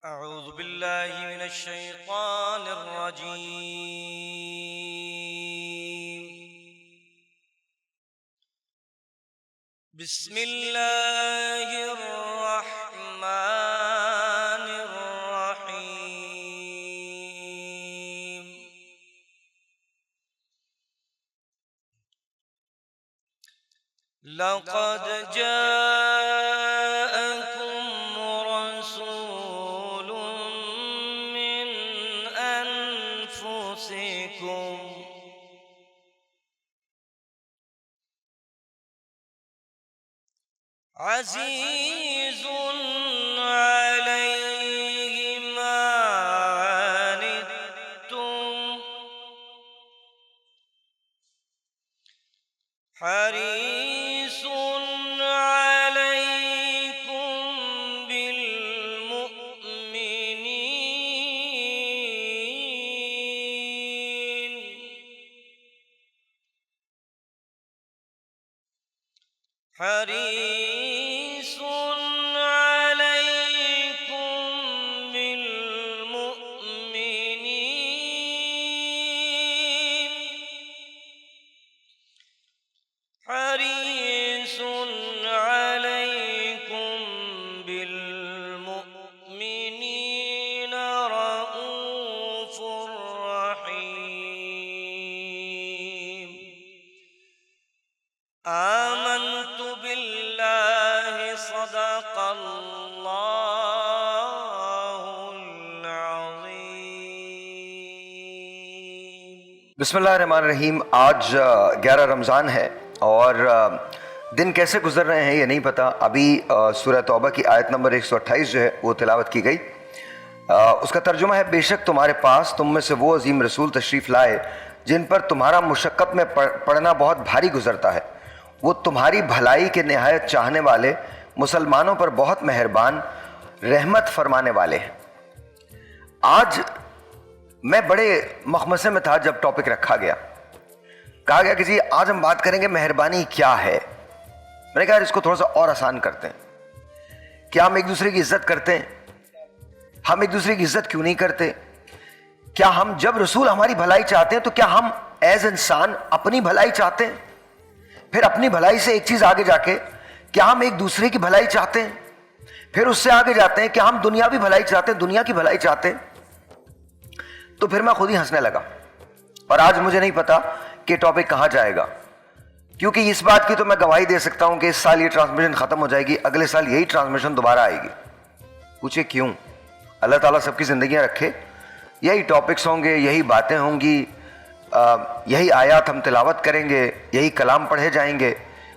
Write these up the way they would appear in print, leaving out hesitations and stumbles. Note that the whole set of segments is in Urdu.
أعوذ بالله من الشيطان الرجيم. بسم الله الرحمن الرحيم. لقد جاءكم رسول من أنفسكم عزيز عليه ما عنتم حريص عليكم بالمؤمنين حريص عليكم بالمؤمنين حريص عليكم بالمؤمنين رؤوف رحيم. آمنت بالله صدق الله العظيم. بسم اللہ الرحمن الرحیم. آج 11 رمضان ہے اور دن کیسے گزر رہے ہیں یہ نہیں پتا. ابھی سورہ توبہ کی آیت نمبر 128 جو ہے وہ تلاوت کی گئی. اس کا ترجمہ ہے: بے شک تمہارے پاس تم میں سے وہ عظیم رسول تشریف لائے جن پر تمہارا مشقت میں پڑنا بہت بھاری گزرتا ہے. وہ تمہاری بھلائی کے نہایت چاہنے والے، مسلمانوں پر بہت مہربان، رحمت فرمانے والے ہیں. آج میں بڑے مخمصے میں تھا جب ٹاپک رکھا گیا. کہا گیا کہ جی آج ہم بات کریں گے مہربانی کیا ہے. میں نے کہا اس کو تھوڑا سا اور آسان کرتے ہیں. کیا ہم ایک دوسرے کی عزت کرتے ہیں؟ ہم ایک دوسرے کی عزت کیوں نہیں کرتے؟ کیا ہم جب رسول ہماری بھلائی چاہتے ہیں تو کیا ہم ایز انسان اپنی بھلائی چاہتے ہیں؟ پھر اپنی بھلائی سے ایک چیز آگے جا کے کیا ہم ایک دوسرے کی بھلائی چاہتے ہیں؟ پھر اس سے آگے جاتے ہیں کہ ہم دنیاوی بھلائی چاہتے ہیں، دنیا کی بھلائی چاہتے ہیں. تو پھر میں خود ہی ہنسنے لگا. اور آج مجھے نہیں پتا کہ ٹاپک کہاں جائے گا، کیونکہ اس بات کی تو میں گواہی دے سکتا ہوں کہ اس سال یہ ٹرانسمیشن ختم ہو جائے گی، اگلے سال یہی ٹرانسمیشن دوبارہ آئے گی. پوچھے کیوں؟ اللہ تعالیٰ سب کی زندگیاں رکھے، یہی ٹاپکس ہوں گے، یہی باتیں ہوں گی، یہی آیات ہم تلاوت کریں گے، یہی کلام پڑھے جائیں گے،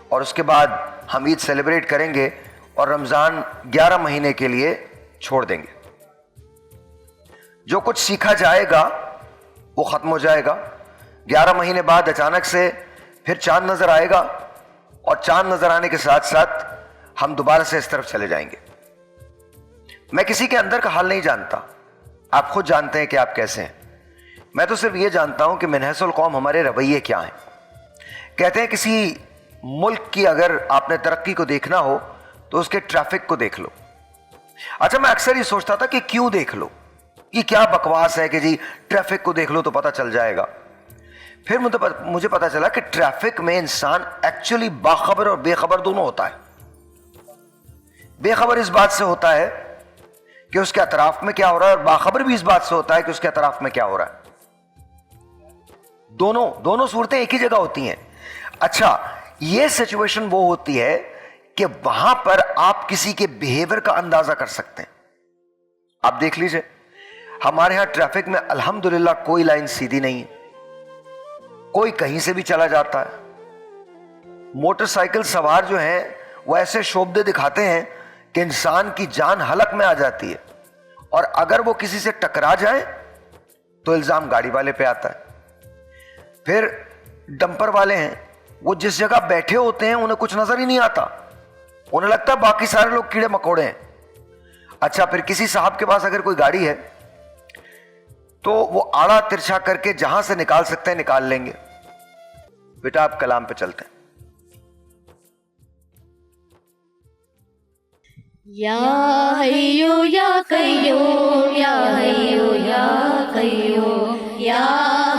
اور اس کے بعد ہم عید سیلیبریٹ کریں گے اور رمضان 11 مہینے کے لیے چھوڑ دیں گے. جو کچھ سیکھا جائے گا وہ ختم ہو جائے گا. 11 مہینے بعد اچانک سے پھر چاند نظر آئے گا، اور چاند نظر آنے کے ساتھ ساتھ ہم دوبارہ سے اس طرف چلے جائیں گے. میں کسی کے اندر کا حال نہیں جانتا، آپ خود جانتے ہیں کہ آپ کیسے ہیں. میں تو صرف یہ جانتا ہوں کہ من حیث القوم ہمارے رویے کیا ہیں. کہتے ہیں کسی ملک کی اگر آپ نے ترقی کو دیکھنا ہو تو اس کے ٹریفک کو دیکھ لو. اچھا، میں اکثر یہ سوچتا تھا کہ کیوں دیکھ لو، یہ کیا بکواس ہے کہ جی ٹریفک کو دیکھ لو تو پتہ چل جائے گا. پھر مجھے پتا چلا کہ ٹریفک میں انسان ایکچولی باخبر اور بے خبر دونوں ہوتا ہے. بے خبر اس بات سے ہوتا ہے کہ اس کے اطراف میں کیا ہو رہا ہے، اور باخبر بھی اس بات سے ہوتا ہے کہ اس کے اطراف میں کیا ہو رہا ہے. دونوں صورتیں ایک ہی جگہ ہوتی ہیں. اچھا، یہ سچویشن وہ ہوتی ہے کہ وہاں پر آپ کسی کے بیہیویئر کا اندازہ کر سکتے ہیں. آپ دیکھ لیجئے ہمارے ہاں ٹریفک میں الحمدللہ کوئی لائن سیدھی نہیں ہے، کوئی کہیں سے بھی چلا جاتا ہے. موٹر سائیکل سوار جو ہیں وہ ایسے شوبدے دکھاتے ہیں کہ انسان کی جان حلق میں آ جاتی ہے، اور اگر وہ کسی سے ٹکرا جائیں تو الزام گاڑی والے پہ آتا ہے. پھر ڈمپر والے ہیں، وہ جس جگہ بیٹھے ہوتے ہیں انہیں کچھ نظر ہی نہیں آتا، انہیں لگتا ہے باقی سارے لوگ کیڑے مکوڑے ہیں. اچھا، پھر کسی صاحب کے پاس اگر کوئی گاڑی ہے تو وہ آڑا ترچھا کر کے جہاں سے نکال سکتے ہیں نکال لیں گے. بیٹا آپ کلام پہ چلتے ہیں. یا حیو یا قیوم یا حیو یا قیوم یا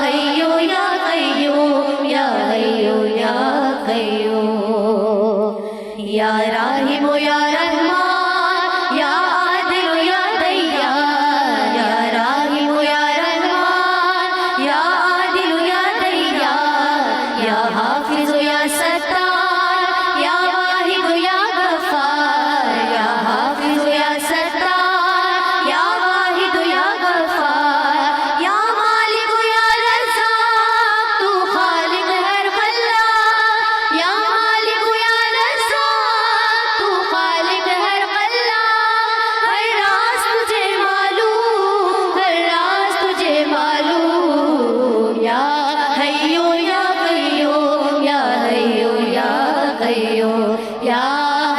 حیو یا قیوم یا حیو یا قیوم یا راحم یا رحمان یا عادل یا دیان یا راحم یا رحمان یا عادل یا دیان یا حافظ یا ستار یا واحد یا غفار یا حافظ یا ستار یا واحد یا غفار یا مالک یا رزاق تو خالق ہر خلاق یا مالک یا رزاق تو خالق ہر خلاق ہر راز تجھے معلوم ہر راز تجھے معلوم یا حیو یا قیوم یا حیو یا قیوم یا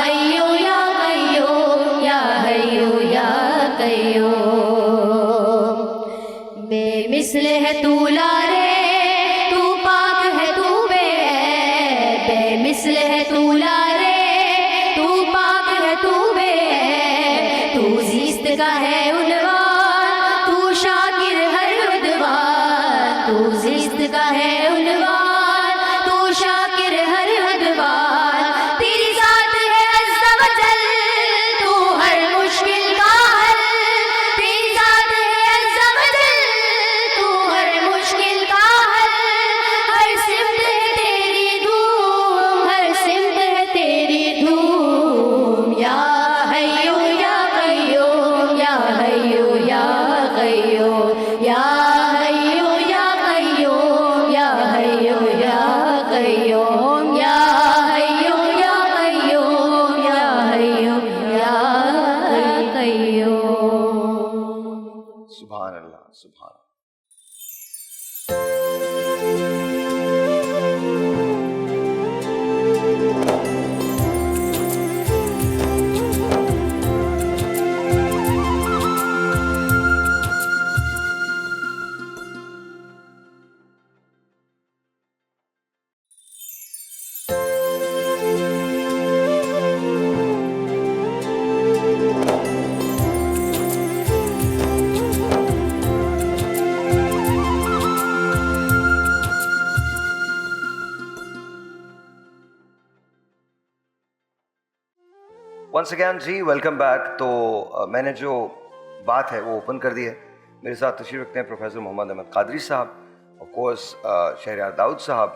حیو یا قیوم یا حیو یا قیوم بے مثل ہے تو لارے تو پاک ہے تو بے عیب بے مثل ہے تو لارے تو پاک ہے تو بے عیب تو زیست کا ہے عنوان تو شاکر ہر ادوان تو زیست کا ہے عنوان تو شاکر ہر ادوان تیری ذات ہے عز و جل تو ہر مشکل کا حل تیری ذات ہے عز و جل تو ہر مشکل کا حل ہر سمت ہے تیری دھوم ہر سمت ہے تیری دھوم یا حیو یا قیوم یا حیو یا قیوم یا حیو یا قیوم یا حیو یا قیوم یا حیو یا قیوم یا حیو یا قیوم. سبحان اللہ سبحان اللہ. ونس اگین جی ویلکم بیک. تو میں نے جو بات ہے وہ اوپن کر دی ہے. میرے ساتھ تشریف رکھتے ہیں پروفیسر محمد احمد قادری صاحب, آف کورس شہریار داؤد صاحب,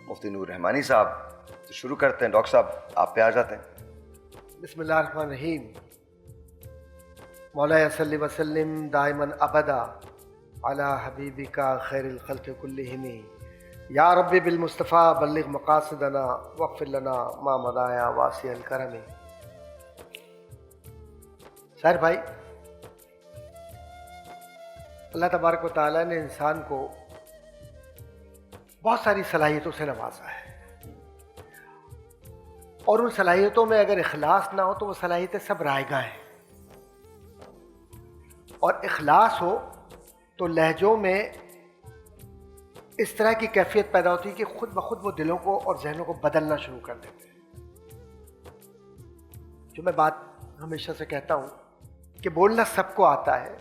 مفتی نور رحمانی صاحب. تو شروع کرتے ہیں. ڈاکٹر صاحب آپ پہ آ جاتے ہیں. بسم اللہ الرحمن الرحیم. مولانا صلی وسلم دائما ابدا علی حبیبک خیر الخلق کلہم یا رب بالمصطفیٰ بلغ مقاصدنا واغفر لنا ما مضایا واسع الکرم. سر بھائی, اللہ تبارک و تعالیٰ نے انسان کو بہت ساری صلاحیتوں سے نوازا ہے, اور ان صلاحیتوں میں اگر اخلاص نہ ہو تو وہ صلاحیتیں سب رائگاں ہیں, اور اخلاص ہو تو لہجوں میں اس طرح کی کیفیت پیدا ہوتی ہے کہ خود بخود وہ دلوں کو اور ذہنوں کو بدلنا شروع کر دیتے ہیں. جو میں بات ہمیشہ سے کہتا ہوں کہ بولنا سب کو آتا ہے,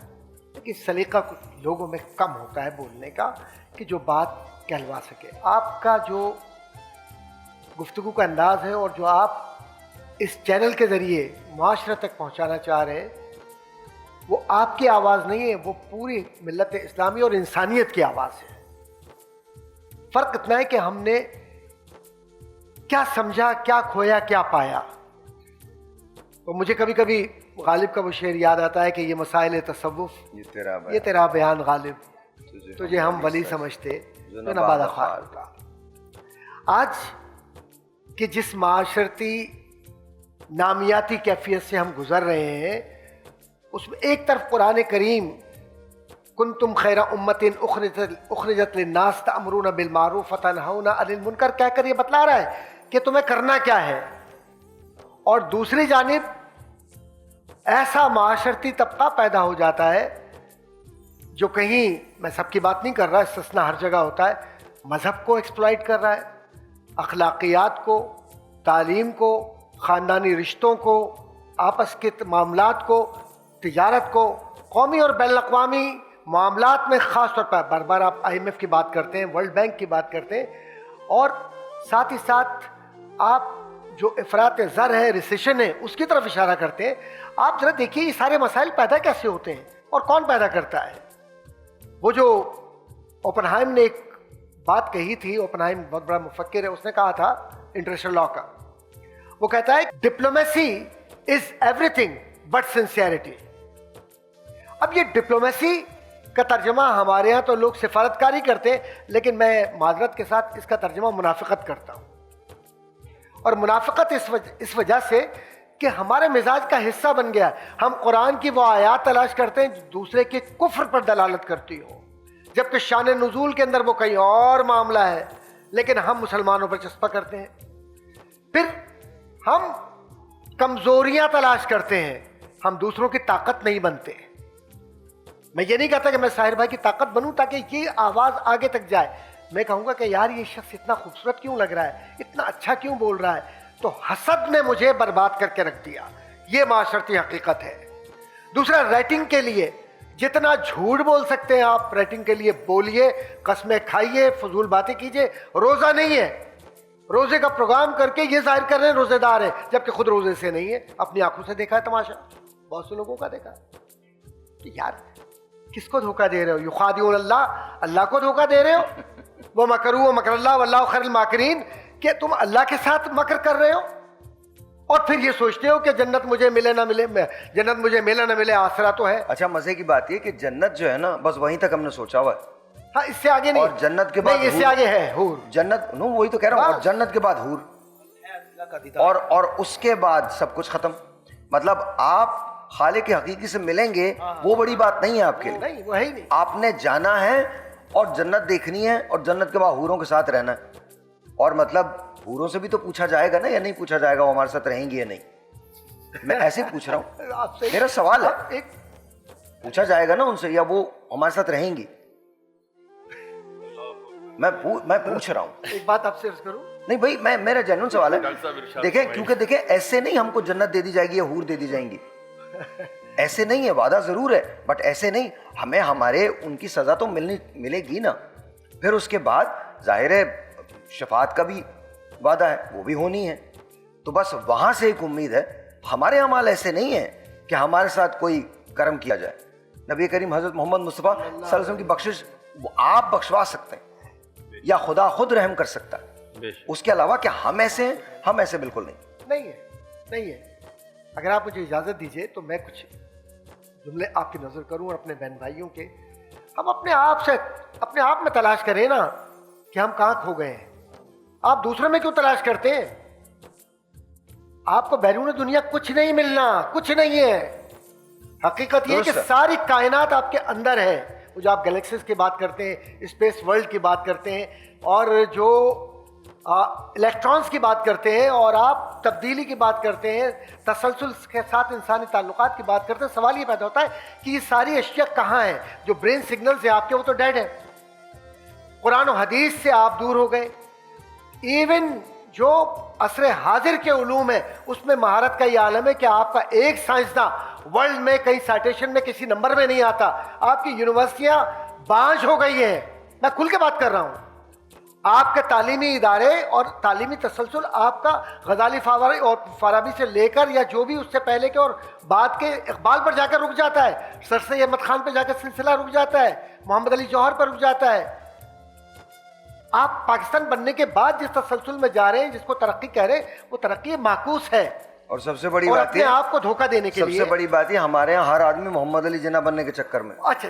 لیکن سلیقہ کچھ لوگوں میں کم ہوتا ہے بولنے کا کہ جو بات کہلوا سکے. آپ کا جو گفتگو کا انداز ہے اور جو آپ اس چینل کے ذریعے معاشرت تک پہنچانا چاہ رہے ہیں وہ آپ کی آواز نہیں ہے, وہ پوری ملت اسلامی اور انسانیت کی آواز ہے. فرق اتنا ہے کہ ہم نے کیا سمجھا, کیا کھویا, کیا پایا. تو مجھے کبھی کبھی غالب کا وہ شعر یاد آتا ہے کہ یہ مسائل تصوف یہ تیرا بیان غالب تجھے ہم ولی سمجھتے جو نہ بادہ خوار کا. آج کہ جس معاشرتی نامیاتی کیفیت سے ہم گزر رہے ہیں اس میں ایک طرف قرآن کریم کنتم خیر امت اخرجت للناس تأمرون بالمعروف وتنہون عن المنکر کہہ کر یہ بتلا رہا ہے کہ تمہیں کرنا کیا ہے, اور دوسری جانب ایسا معاشرتی طبقہ پیدا ہو جاتا ہے جو کہیں, میں سب کی بات نہیں کر رہا, استثناء ہر جگہ ہوتا ہے, مذہب کو ایکسپلائٹ کر رہا ہے, اخلاقیات کو, تعلیم کو, خاندانی رشتوں کو, آپس کے معاملات کو، تجارت کو، قومی اور بین الاقوامی معاملات میں خاص طور پر بار بار آپ IMF کی بات کرتے ہیں، ورلڈ بینک کی بات کرتے ہیں، اور ساتھ ہی ساتھ آپ جو افراط زر ہے، ریسیشن ہے، اس کی طرف اشارہ کرتے ہیں. آپ ذرا دیکھیے یہ سارے مسائل پیدا کیسے ہوتے ہیں اور کون پیدا کرتا ہے. وہ جو اوپنہائم نے ایک بات کہی تھی، اوپنہائم بہت بڑا مفکر ہے، اس نے کہا تھا انٹرنیشنل لا کا، وہ کہتا ہے diplomacy is every thing but sincerity. اب یہ ڈپلومیسی کا ترجمہ ہمارے ہاں تو لوگ سفارتکاری کرتے ہیں، لیکن میں معذرت کے ساتھ اس کا ترجمہ منافقت کرتا ہوں. اور منافقت اس وجہ سے کہ ہمارے مزاج کا حصہ بن گیا. ہم قرآن کی وہ آیات تلاش کرتے ہیں جو دوسرے کے کفر پر دلالت کرتی ہو، جبکہ شان نزول کے اندر وہ کہیں اور معاملہ ہے، لیکن ہم مسلمانوں پر چسپا کرتے ہیں. پھر ہم کمزوریاں تلاش کرتے ہیں، ہم دوسروں کی طاقت نہیں بنتے. میں یہ نہیں کہتا کہ میں ساحر بھائی کی طاقت بنوں تاکہ یہ آواز آگے تک جائے. میں کہوں گا کہ یار یہ شخص اتنا خوبصورت کیوں لگ رہا ہے، اتنا اچھا کیوں بول رہا ہے. تو حسد نے مجھے برباد کر کے رکھ دیا. یہ معاشرتی حقیقت ہے. دوسرا، ریٹنگ کے لیے جتنا جھوٹ بول سکتے ہیں آپ ریٹنگ کے لیے بولیے، قسمیں کھائیے، فضول باتیں کیجیے. روزہ نہیں ہے، روزے کا پروگرام کر کے یہ ظاہر کر رہے ہیں روزے دار ہیں، جبکہ خود روزے سے نہیں ہے. اپنی آنکھوں سے دیکھا ہے تماشا، بہت سے لوگوں کا دیکھا کہ یار کس کو دھوکہ دے رہے ہو. یخادعون اللہ، اللہ کو دھوکہ دے رہے ہو. وہ مکروا ومکر اللہ واللہ خیر الماکرین، کہ تم اللہ کے ساتھ مکر کر رہے ہو اور پھر یہ سوچتے ہو کہ جنت مجھے ملے نہ ملے، جنت مجھے ملے نہ ملے، آسرا تو ہے. اچھا مزے کی بات یہ کہ جنت جو ہے نا بس وہیں تک ہم نے سوچا ہوا ہے. ہاں اس سے آگے نہیں. اور جنت کے بعد نہیں، اس سے آگے ہے حور. جنت نو وہی تو کہہ رہا ہوں. اور جنت کے بعد حور، اور اس کے بعد سب کچھ ختم. مطلب آپ خالق حقیقی سے ملیں گے، وہ بڑی بات نہیں ہے آپ کے لیے. نہیں، وہ ہے ہی نہیں. آپ نے جانا ہے اور جنت دیکھنی ہے اور جنت کے بعد حوروں کے ساتھ رہنا ہے. اور مطلب حوروں سے بھی تو پوچھا جائے گا نا، یا نہیں پوچھا جائے گا وہ ہمارے ساتھ رہیں گی یا نہیں؟ میں ایسے پوچھ رہا ہوں، میرا سوال ہے. پوچھا جائے گا نا ان سے، یا وہ ہمارے ساتھ رہیں گی؟ میں پوچھ رہا ہوں. ایک بات آپ سے عرض کروں. نہیں بھائی، میرا جینوئن سوال ہے. دیکھیں کیونکہ دیکھیں ایسے نہیں ہم کو جنت دے دی جائے گی یا حور دے دی جائیں گی. ایسے نہیں ہے، وعدہ ضرور ہے بٹ ایسے نہیں. ہمیں ہمارے ان کی سزا تو ملے گی نا. پھر اس کے بعد ظاہر ہے شفاعت کا بھی وعدہ ہے، وہ بھی ہونی ہے. تو بس وہاں سے ایک امید ہے. ہمارے اعمال ایسے نہیں ہیں کہ ہمارے ساتھ کوئی کرم کیا جائے. نبی کریم حضرت محمد مصطفیٰ صلی اللہ علیہ وسلم کی بخشش وہ آپ بخشوا سکتے ہیں یا خدا خود رحم کر سکتا ہے. اس کے علاوہ کہ ہم ایسے ہیں، ہم ایسے بالکل نہیں ہے. اگر آپ مجھے اجازت دیجئے تو میں کچھ جملے آپ کی نظر کروں اور اپنے بہن بھائیوں کے. ہم اپنے آپ میں تلاش کریں نا کہ ہم کہاں کھو گئے ہیں. آپ دوسروں میں کیوں تلاش کرتے ہیں؟ آپ کو بیرون دنیا کچھ نہیں ملنا، کچھ نہیں ہے. حقیقت یہ کہ ساری کائنات آپ کے اندر ہے. وہ جو آپ گلیکسیز کی بات کرتے ہیں، اسپیس ورلڈ کی بات کرتے ہیں، اور جو الیکٹرانز کی بات کرتے ہیں، اور آپ تبدیلی کی بات کرتے ہیں، تسلسل کے ساتھ انسانی تعلقات کی بات کرتے ہیں. سوال یہ پیدا ہوتا ہے کہ یہ ساری اشیاء کہاں ہیں؟ جو برین سگنلز ہیں آپ کے، وہ تو ڈیڈ ہیں. قرآن و حدیث سے آپ دور ہو گئے. ایون جو عصر حاضر کے علوم ہے اس میں مہارت کا یہ عالم ہے کہ آپ کا ایک سائنسداں ورلڈ میں کئی سائٹیشن میں کسی نمبر میں نہیں آتا. آپ کی یونیورسٹیاں بانج ہو گئی ہیں. میں کھل کے بات کر رہا ہوں. آپ کے تعلیمی ادارے اور تعلیمی تسلسل آپ کا غزالی فارابی سے لے کر یا جو بھی اس سے پہلے کے اور بعد کے اقبال پر جا کر رک جاتا ہے، سر سید احمد خان پہ جا کر سلسلہ رک جاتا ہے، محمد علی جوہر پر رک جاتا ہے. آپ پاکستان بننے کے بعد جس تسلسل میں جا رہے ہیں، جس کو ترقی کہہ رہے ہیں، وہ ترقی معکوس ہے. اور سب سے بڑی اور بات اپنے آپ کو دھوکہ دینے کے لیے سب سے بڑی بات یہ ہمارے یہاں ہر آدمی محمد علی جناح بننے کے چکر میں. اچھا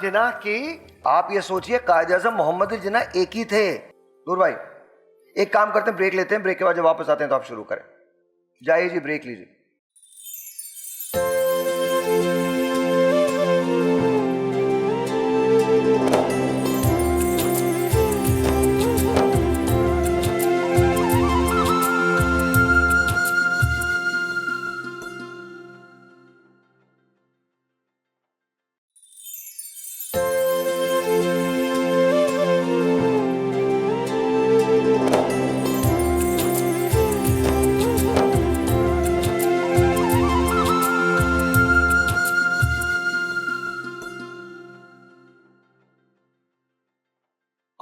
جناح کی آپ یہ سوچئے قائد اعظم محمد علی جناح ایک ہی تھے. نور بھائی ایک کام کرتے ہیں، بریک لیتے ہیں، بریک کے بعد جب واپس آتے ہیں تو آپ شروع کریں. جائیے جی، بریک لیجیے.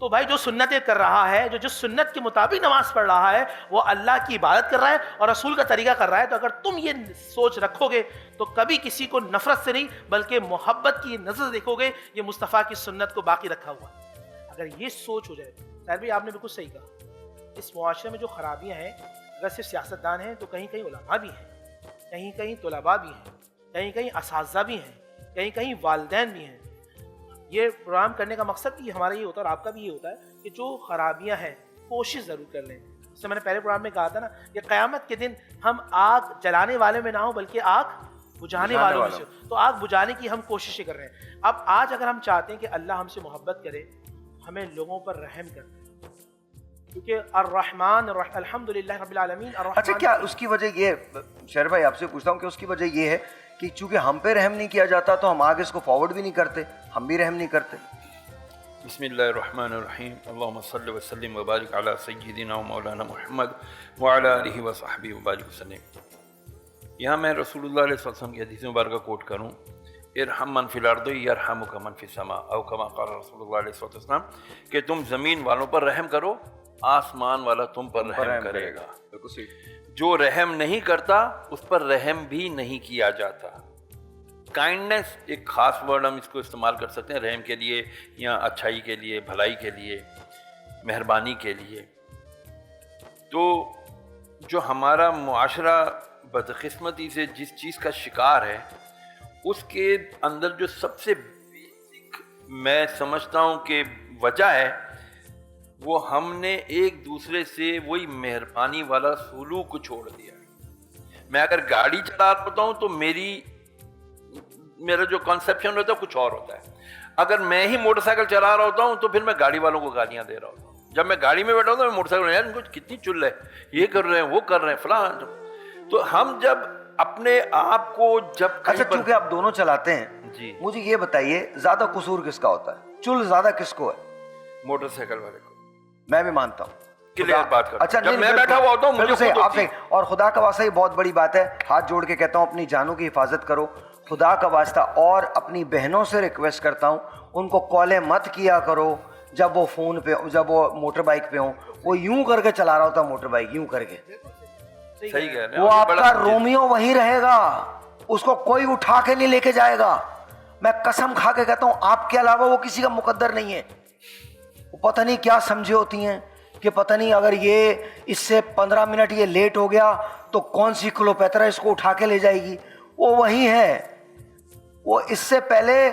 تو بھائی جو سنتیں کر رہا ہے, جو سنت کے مطابق نماز پڑھ رہا ہے, وہ اللہ کی عبادت کر رہا ہے اور رسول کا طریقہ کر رہا ہے. تو اگر تم یہ سوچ رکھو گے تو کبھی کسی کو نفرت سے نہیں بلکہ محبت کی نظر سے دیکھو گے, یہ مصطفیٰ کی سنت کو باقی رکھا ہوا. اگر یہ سوچ ہو جائے, طاہر بھائی آپ نے بالکل صحیح کہا, اس معاشرے میں جو خرابیاں ہیں, اگر صرف سیاستدان ہیں تو کہیں کہیں علماء بھی ہیں, کہیں کہیں طلباء بھی ہیں, کہیں کہیں اساتذہ بھی ہیں, کہیں کہیں والدین بھی ہیں. یہ پروگرام کرنے کا مقصد یہ ہمارا یہ ہوتا ہے اور آپ کا بھی یہ ہوتا ہے کہ جو خرابیاں ہیں کوشش ضرور کر لیں. جیسے میں نے پہلے پروگرام میں کہا تھا نا کہ قیامت کے دن ہم آگ جلانے والے میں نہ ہوں بلکہ آگ بجھانے والوں میں سے. تو آگ بجھانے کی ہم کوششیں کر رہے ہیں. اب آج اگر ہم چاہتے ہیں کہ اللہ ہم سے محبت کرے, ہمیں لوگوں پر رحم کرنا ہے, کیونکہ الرحمن الحمدللہ رب العالمین. اچھا, کیا اس کی وجہ یہ, شہر بھائی آپ سے پوچھتا ہوں کہ اس کی وجہ یہ ہے کہ چونکہ ہم پہ رحم نہیں کیا جاتا تو ہم آگے اس کو فارورڈ بھی نہیں کرتے, ہم بھی رحم نہیں کرتے؟ بسم اللہ الرحمن الرحیم. اللہم صلی وسلم وبارک علی سیدنا و مولانا محمد وعلی آلہ وصحبہ وبارک وسلم. یہاں میں رسول اللہ علیہ وسلم کی حدیث مبارکہ کوٹ کروں, ارحم من فی الارض یرحمک من فی السماء, او کما قال رسول اللہ علیہ وسلم, کہ تم زمین والوں پر رحم کرو, آسمان والا تم پر رحم کرے گا. جو رحم نہیں کرتا اس پر رحم بھی نہیں کیا جاتا. کائنڈنس ایک خاص ورڈ ہم اس کو استعمال کر سکتے ہیں رحم کے لیے, یا اچھائی کے لیے, بھلائی کے لیے, مہربانی کے لیے. تو جو ہمارا معاشرہ بدقسمتی سے جس چیز کا شکار ہے, اس کے اندر جو سب سے بیسک میں سمجھتا ہوں کہ وجہ ہے, وہ ہم نے ایک دوسرے سے وہی مہربانی والا سلوک کو چھوڑ دیا. میں اگر گاڑی چلا رہا ہوتا ہوں تو میرا جو کنسپشن ہوتا ہے کچھ اور ہوتا ہے. اگر میں ہی موٹر سائیکل چلا رہا ہوتا ہوں تو پھر میں گاڑی والوں کو گالیاں دے رہا ہوتا ہوں. جب میں گاڑی میں بیٹھا ہوتا ہوں, میں موٹر سائیکل, یار کچھ کتنی چل ہے, یہ کر رہے ہیں, وہ کر رہے ہیں, فلاں. تو ہم جب اپنے آپ کو جب, اچھا چونکہ آپ دونوں چلاتے ہیں, جی مجھے یہ بتائیے زیادہ قصور کس کا ہوتا ہے, چل زیادہ کس کو ہے؟ موٹر سائیکل والے کو. میں بھی مانتا ہوں. کلیئر بات کر. اچھا, جب میں بیٹھا ہوا ہوتا ہوں مجھے خود ہوتی ہے. اور خدا کا واسطہ یہ بہت بڑی بات ہے, ہاتھ جوڑ کے کہتا ہوں اپنی جانوں کی حفاظت کرو, خدا کا واسطہ. اور اپنی بہنوں سے ریکویسٹ کرتا ہوں ان کو کالیں مت کیا کرو جب وہ فون پہ, جب وہ موٹر بائک پہ ہوں. وہ یوں کر کے چلا رہا ہوتا موٹر بائک, یوں کر کے. صحیح کہہ رہے ہیں. وہ آپ کا رومیو وہیں رہے گا, اس کو کوئی اٹھا کے نہیں لے کے جائے گا. میں قسم کھا کے کہتا ہوں آپ کے علاوہ وہ کسی کا مقدر نہیں ہے. وہ پتہ نہیں کیا سمجھے ہوتی ہیں کہ پتہ نہیں اگر یہ اس سے 15 منٹ یہ لیٹ ہو گیا تو کون سی کلوپیترا اس کو اٹھا کے لے جائے گی. وہ وہیں ہے, وہ اس سے پہلے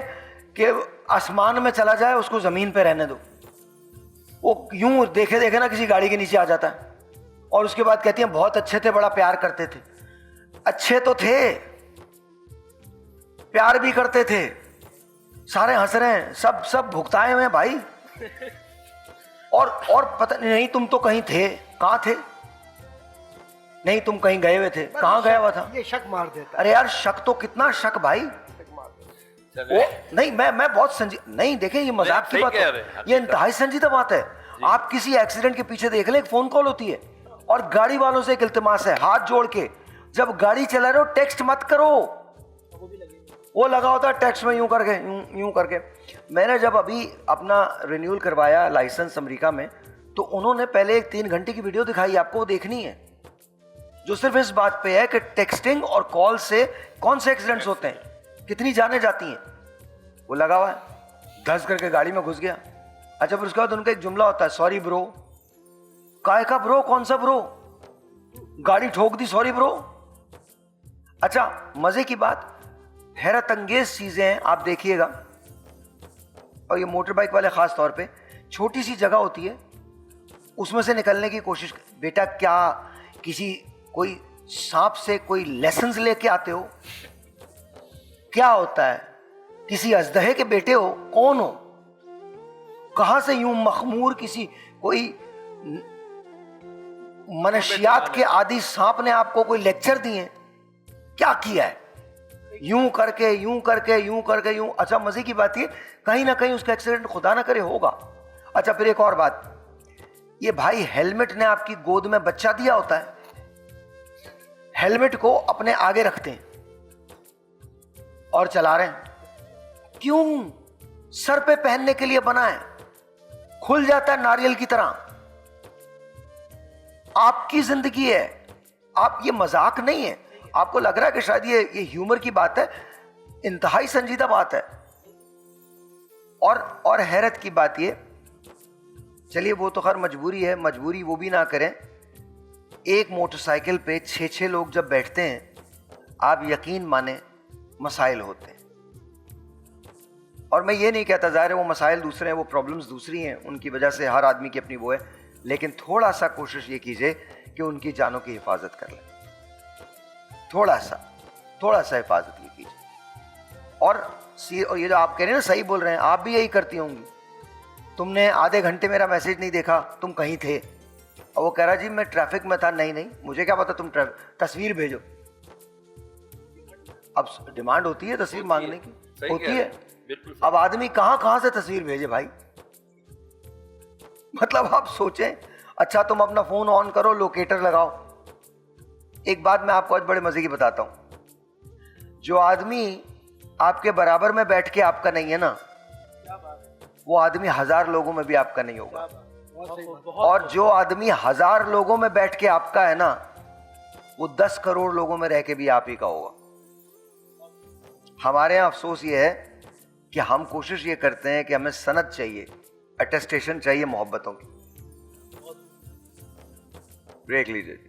کہ آسمان میں چلا جائے اس کو زمین پہ رہنے دو. وہ یوں دیکھے دیکھے نا کسی گاڑی کے نیچے آ جاتا ہے اور اس کے بعد کہتی ہیں بہت اچھے تھے, بڑا پیار کرتے تھے. اچھے تو تھے, پیار بھی کرتے تھے, سارے ہنس رہے ہیں, سب بھگتائے ہوئے ہیں بھائی. اور پتہ نہیں تم تو کہیں تھے, کہاں تھے؟ نہیں تم کہیں گئے ہوئے تھے, کہاں گیا ہوا تھا؟ یہ شک مار دیتا. ارے یار شک تو کتنا شک بھائی. نہیں میں بہت نہیں, دیکھیں یہ مذاق کی بات ہے, یہ انتہائی سنجیدہ بات ہے. آپ کسی ایکسیڈنٹ کے پیچھے دیکھ لیں, ایک فون کال ہوتی ہے اور گاڑی والوں سے ایک التماس ہے, ہاتھ جوڑ کے جب گاڑی چلا رہے ہو ٹیکسٹ مت کرو. وہ لگا ہوتا ہے ٹیکسٹ میں یوں کر کے. میں نے جب ابھی اپنا رینیول کروایا لائسنس امریکہ میں, تو انہوں نے پہلے ایک 3 گھنٹے کی ویڈیو دکھائی, آپ کو وہ دیکھنی ہے, جو صرف اس بات پہ ہے کہ ٹیکسٹنگ اور کال سے کون سے ایکسیڈنٹس ہوتے ہیں, کتنی جانیں جاتی ہیں. وہ لگا ہوا ہے, دھس کر کے گاڑی میں گھس گیا. اچھا پھر اس کے بعد ان کا ایک جملہ ہوتا ہے, سوری برو. کائے کا برو, کون سا برو, گاڑی ٹھوک دی, سوری برو. اچھا مزے کی بات, حیرت انگیز چیزیں ہیں, آپ دیکھیے گا. اور یہ موٹر بائک والے خاص طور پہ, چھوٹی سی جگہ ہوتی ہے اس میں سے نکلنے کی کوشش. بیٹا کیا کسی کوئی سانپ سے کوئی لیسنز لے کے آتے ہو؟ کیا ہوتا ہے, کسی اژدہے کے بیٹے ہو, کون ہو, کہاں سے یوں مخمور کسی کوئی منشیات کے عادی سانپ نے آپ کو کوئی لیکچر دیے ہیں؟ کیا کیا ہے؟ یوں کر کے. اچھا مزے کی بات یہ, کہیں نہ کہیں اس کا ایکسیڈنٹ خدا نہ کرے ہوگا. اچھا پھر ایک اور بات, یہ بھائی ہیلمٹ نے آپ کی گود میں بچہ دیا ہوتا ہے, ہیلمٹ کو اپنے آگے رکھتے ہیں اور چلا رہے ہیں. کیوں؟ سر پہ پہننے کے لیے بنا ہے, کھل جاتا ہے ناریل کی طرح. آپ کی زندگی ہے, آپ, یہ مذاق نہیں ہے. آپ کو لگ رہا ہے کہ شاید یہ ہیومر کی بات ہے, انتہائی سنجیدہ بات ہے. اور حیرت کی بات یہ, چلیے وہ تو خیر مجبوری ہے, مجبوری وہ بھی نہ کریں. ایک موٹر سائیکل پہ 6 لوگ جب بیٹھتے ہیں, آپ یقین مانیں مسائل ہوتے ہیں. اور میں یہ نہیں کہتا, ظاہر ہے وہ مسائل دوسرے ہیں, وہ پرابلمز دوسری ہیں, ان کی وجہ سے ہر آدمی کی اپنی وہ ہے, لیکن تھوڑا سا کوشش یہ کیجئے کہ ان کی جانوں کی حفاظت کر لیں. تھوڑا سا حفاظت یہ کیجئے. اور یہ جو آپ کہہ رہے ہیں نا, صحیح بول رہے ہیں, آپ بھی یہی کرتی ہوں گی. تم نے آدھے گھنٹے میرا میسج نہیں دیکھا, تم کہیں تھے, اور وہ کہہ رہا جی میں ٹریفک میں تھا. نہیں مجھے کیا پتا, تم تصویر بھیجو. اب ڈیمانڈ ہوتی ہے تصویر مانگنے کی, ہوتی ہے. اب آدمی کہاں سے تصویر بھیجے بھائی. مطلب آپ سوچیں, اچھا تم اپنا فون آن کرو, لوکیٹر لگاؤ. ایک بات میں آپ کو آج بڑے مزے کی بتاتا ہوں. جو آدمی آپ کے برابر میں بیٹھ کے آپ کا نہیں ہے نا, وہ آدمی 1000 لوگوں میں بھی آپ کا نہیں ہوگا. اور جو آدمی 1000 لوگوں میں بیٹھ کے آپ کا ہے نا, وہ 10 کروڑ لوگوں میں رہ کے بھی آپ ہی کا ہوگا. ہمارے یہاں افسوس یہ ہے کہ ہم کوشش یہ کرتے ہیں کہ ہمیں سند چاہیے, اٹیسٹیشن چاہیے محبتوں کی. بریک لیجیے جی.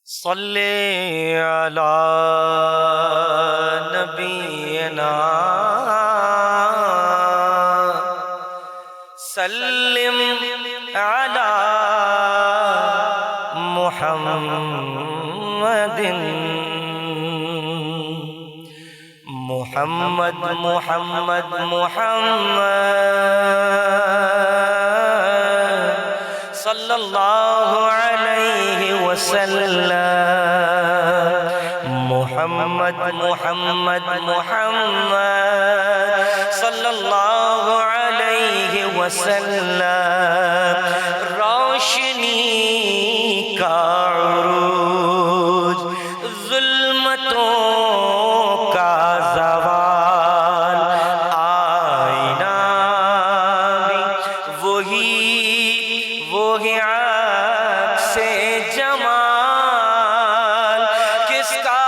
صلی علی نبینا سلم علی محمد محمد محمد صلی اللہ علیہ وسلم. محمد محمد محمد صلی اللہ علیہ وسلم. روشنی کا عروج, ظلمتوں کا زوال, آئینہ بھی وہی عکس جمال. کس کا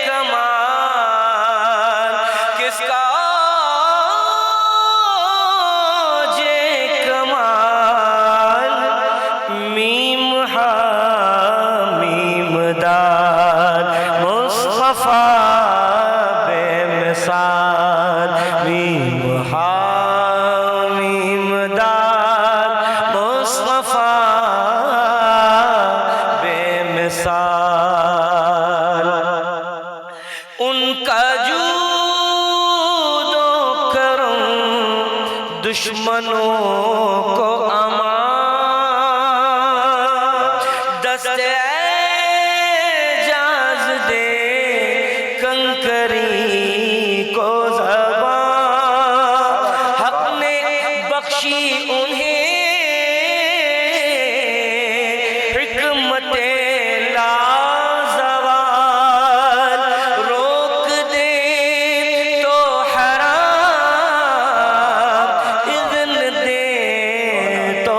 کمال, کس کا کمال. میم ہا میم دال مصطفیٰ بے مثال. میم ہا میم دال مصطفیٰ بے مثال. ان کا جود و کرم دشمنوں کو امان. دست اعجاز دے کنکری کو زبان. حق نے بخشی انہیں حکمت لازوال. روک دے تو حرام, اذن دے تو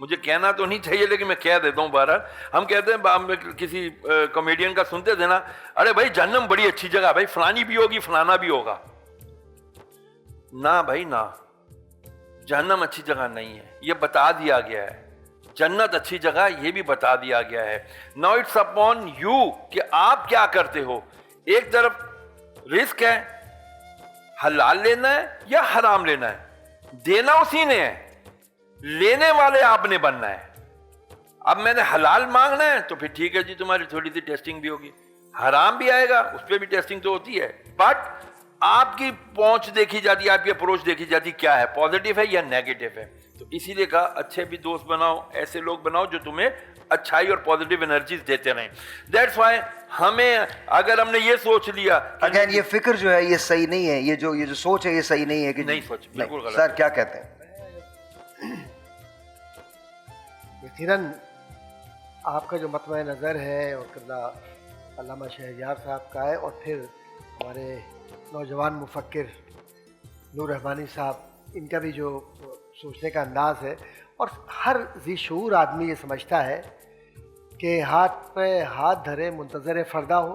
مجھے کہنا تو نہیں چاہیے لیکن میں کہہ دیتا ہوں بہرحال. ہم کہتے ہیں ہم کسی کامیڈین کا سنتے تھے نا, ارے بھائی جہنم بڑی اچھی جگہ, بھائی فلانی بھی ہوگی فلانا بھی ہوگا. نہ بھائی نہ, جہنم اچھی جگہ نہیں ہے, یہ بتا دیا گیا ہے. جنت اچھی جگہ یہ بھی بتا دیا گیا ہے. ناؤ اٹس اپون یو کہ آپ کیا کرتے ہو. ایک طرف رزق ہے, حلال لینا ہے یا حرام لینا ہے, دینا اسی نے ہے, لینے والے آپ نے بننا ہے. اب میں نے حلال مانگنا ہے تو پھر ٹھیک ہے جی, تمہاری تھوڑی سی ٹیسٹنگ بھی ہوگی. حرام بھی آئے گا, اس پہ بھی ٹیسٹنگ تو ہوتی ہے, بٹ آپ کی پہنچ دیکھی جاتی ہے, آپ کی اپروچ دیکھی جاتی ہے, کیا ہے, پازیٹیو ہے یا نیگیٹو ہے. تو اسی لیے کہا اچھے بھی دوست بناؤ, ایسے لوگ بناؤ جو تمہیں اچھائی اور پازیٹیو انرجیز دیتے رہیں. دیٹس وائی ہمیں اگر ہم نے یہ سوچ لیا اگین یہ فکر جو ہے یہ صحیح نہیں ہے, یہ جو سوچ ہے یہ صحیح نہیں ہے کہ نہیں سوچ, بالکل غلط. سر کیا کہتے ہیں؟ یقیناً آپ کا جو مطمع نظر ہے اور قبلہ علامہ شہریار صاحب کا ہے, اور پھر ہمارے نوجوان مفکر نور رحمانی صاحب, ان کا بھی جو سوچنے کا انداز ہے, اور ہر ذی شعور آدمی یہ سمجھتا ہے کہ ہاتھ پہ ہاتھ دھرے منتظر فردا ہو.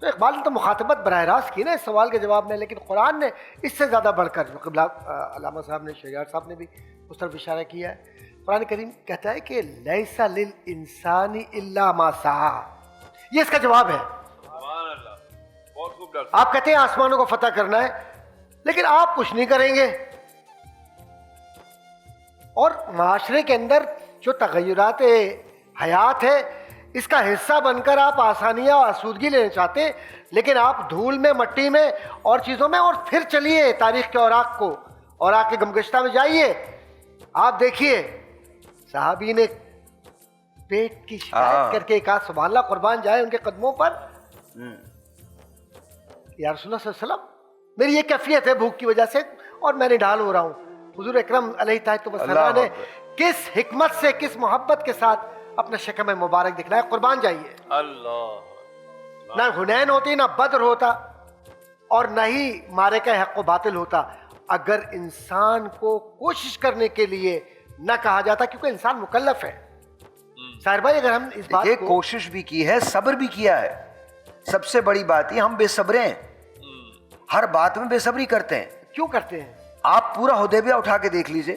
تو اقبال نے تو مخاطبت براہ راست کی نا اس سوال کے جواب میں, لیکن قرآن نے اس سے زیادہ بڑھ کر, قبلہ علامہ صاحب نے, شہریار صاحب نے بھی اس طرف اشارہ کیا ہے. قرآن کریم کہتا ہے کہ لیس للانسان الا ما سعی, یہ اس کا جواب ہے. آپ کہتے ہیں آسمانوں کو فتح کرنا ہے, لیکن آپ کچھ نہیں کریں گے, اور معاشرے کے اندر جو تغیرات حیات ہے اس کا حصہ بن کر آپ آسانیاں اور آسودگی لینا چاہتے ہیں, لیکن آپ دھول میں, مٹی میں اور چیزوں میں. اور پھر چلیے تاریخ کے اوراق کو اور آ کے گمگشتہ میں جائیے, آپ دیکھیے صحابی نے پیٹ کی شکایت کر کے کہا سبحان اللہ, قربان جائے ان کے قدموں پر, یا رسول اللہ صلی اللہ علیہ وسلم میری یہ کیفیت ہے بھوک کی وجہ سے اور میں نڈال ہو رہا ہوں. حضور اکرم علیہ تحت وسلم نے کس حکمت سے, کس محبت کے ساتھ اپنا شکم مبارک دکھلایا, قربان جائیے. اللہ, نہ حنین ہوتی, نہ بدر ہوتا, اور نہ ہی مارے کا حق و باطل ہوتا اگر انسان کو کوشش کرنے کے لیے نہ کہا جاتا, کیونکہ انسان مکلف ہے. ظاہر بھائی اگر ہم اس بات کو, کوشش بھی کی ہے, صبر بھی کیا ہے. سب سے بڑی بات یہ ہم بے صبر ہیں, ہر بات میں بے صبری کرتے ہیں. کیوں کرتے ہیں؟ آپ پورا حدیبیہ اٹھا کے دیکھ لیجئے,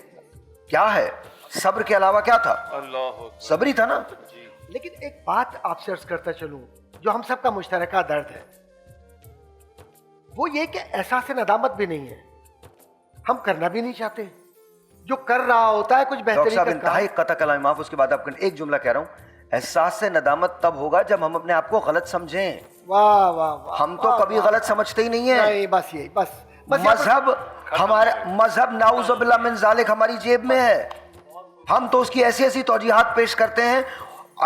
کیا ہے صبر کے علاوہ کیا تھا؟ اللہ صبر ہی تھا نا. لیکن ایک بات آپ سے عرض کرتا چلوں جو ہم سب کا مشترکہ درد ہے, وہ یہ کہ احساس ندامت بھی نہیں ہے, ہم کرنا بھی نہیں چاہتے. جو کر رہا ہوتا ہے کچھ ڈاکٹر بہترین صاحب کا انتہائی قطع کلام معاف, اس کے بعد آپ ایک جملہ کہہ رہا ہوں, احساس سے ندامت تب ہوگا جب ہم اپنے آپ کو غلط سمجھیں. واہ واہ واہ, ہم تو کبھی غلط سمجھتے ہی نہیں ہیں. نہیں, بس یہی, بس مذہب ہمارا, مذہب نعوذ باللہ من ذالک ہماری جیب میں ہے, ہم تو اس کی ایسی ایسی توجیحات پیش کرتے ہیں.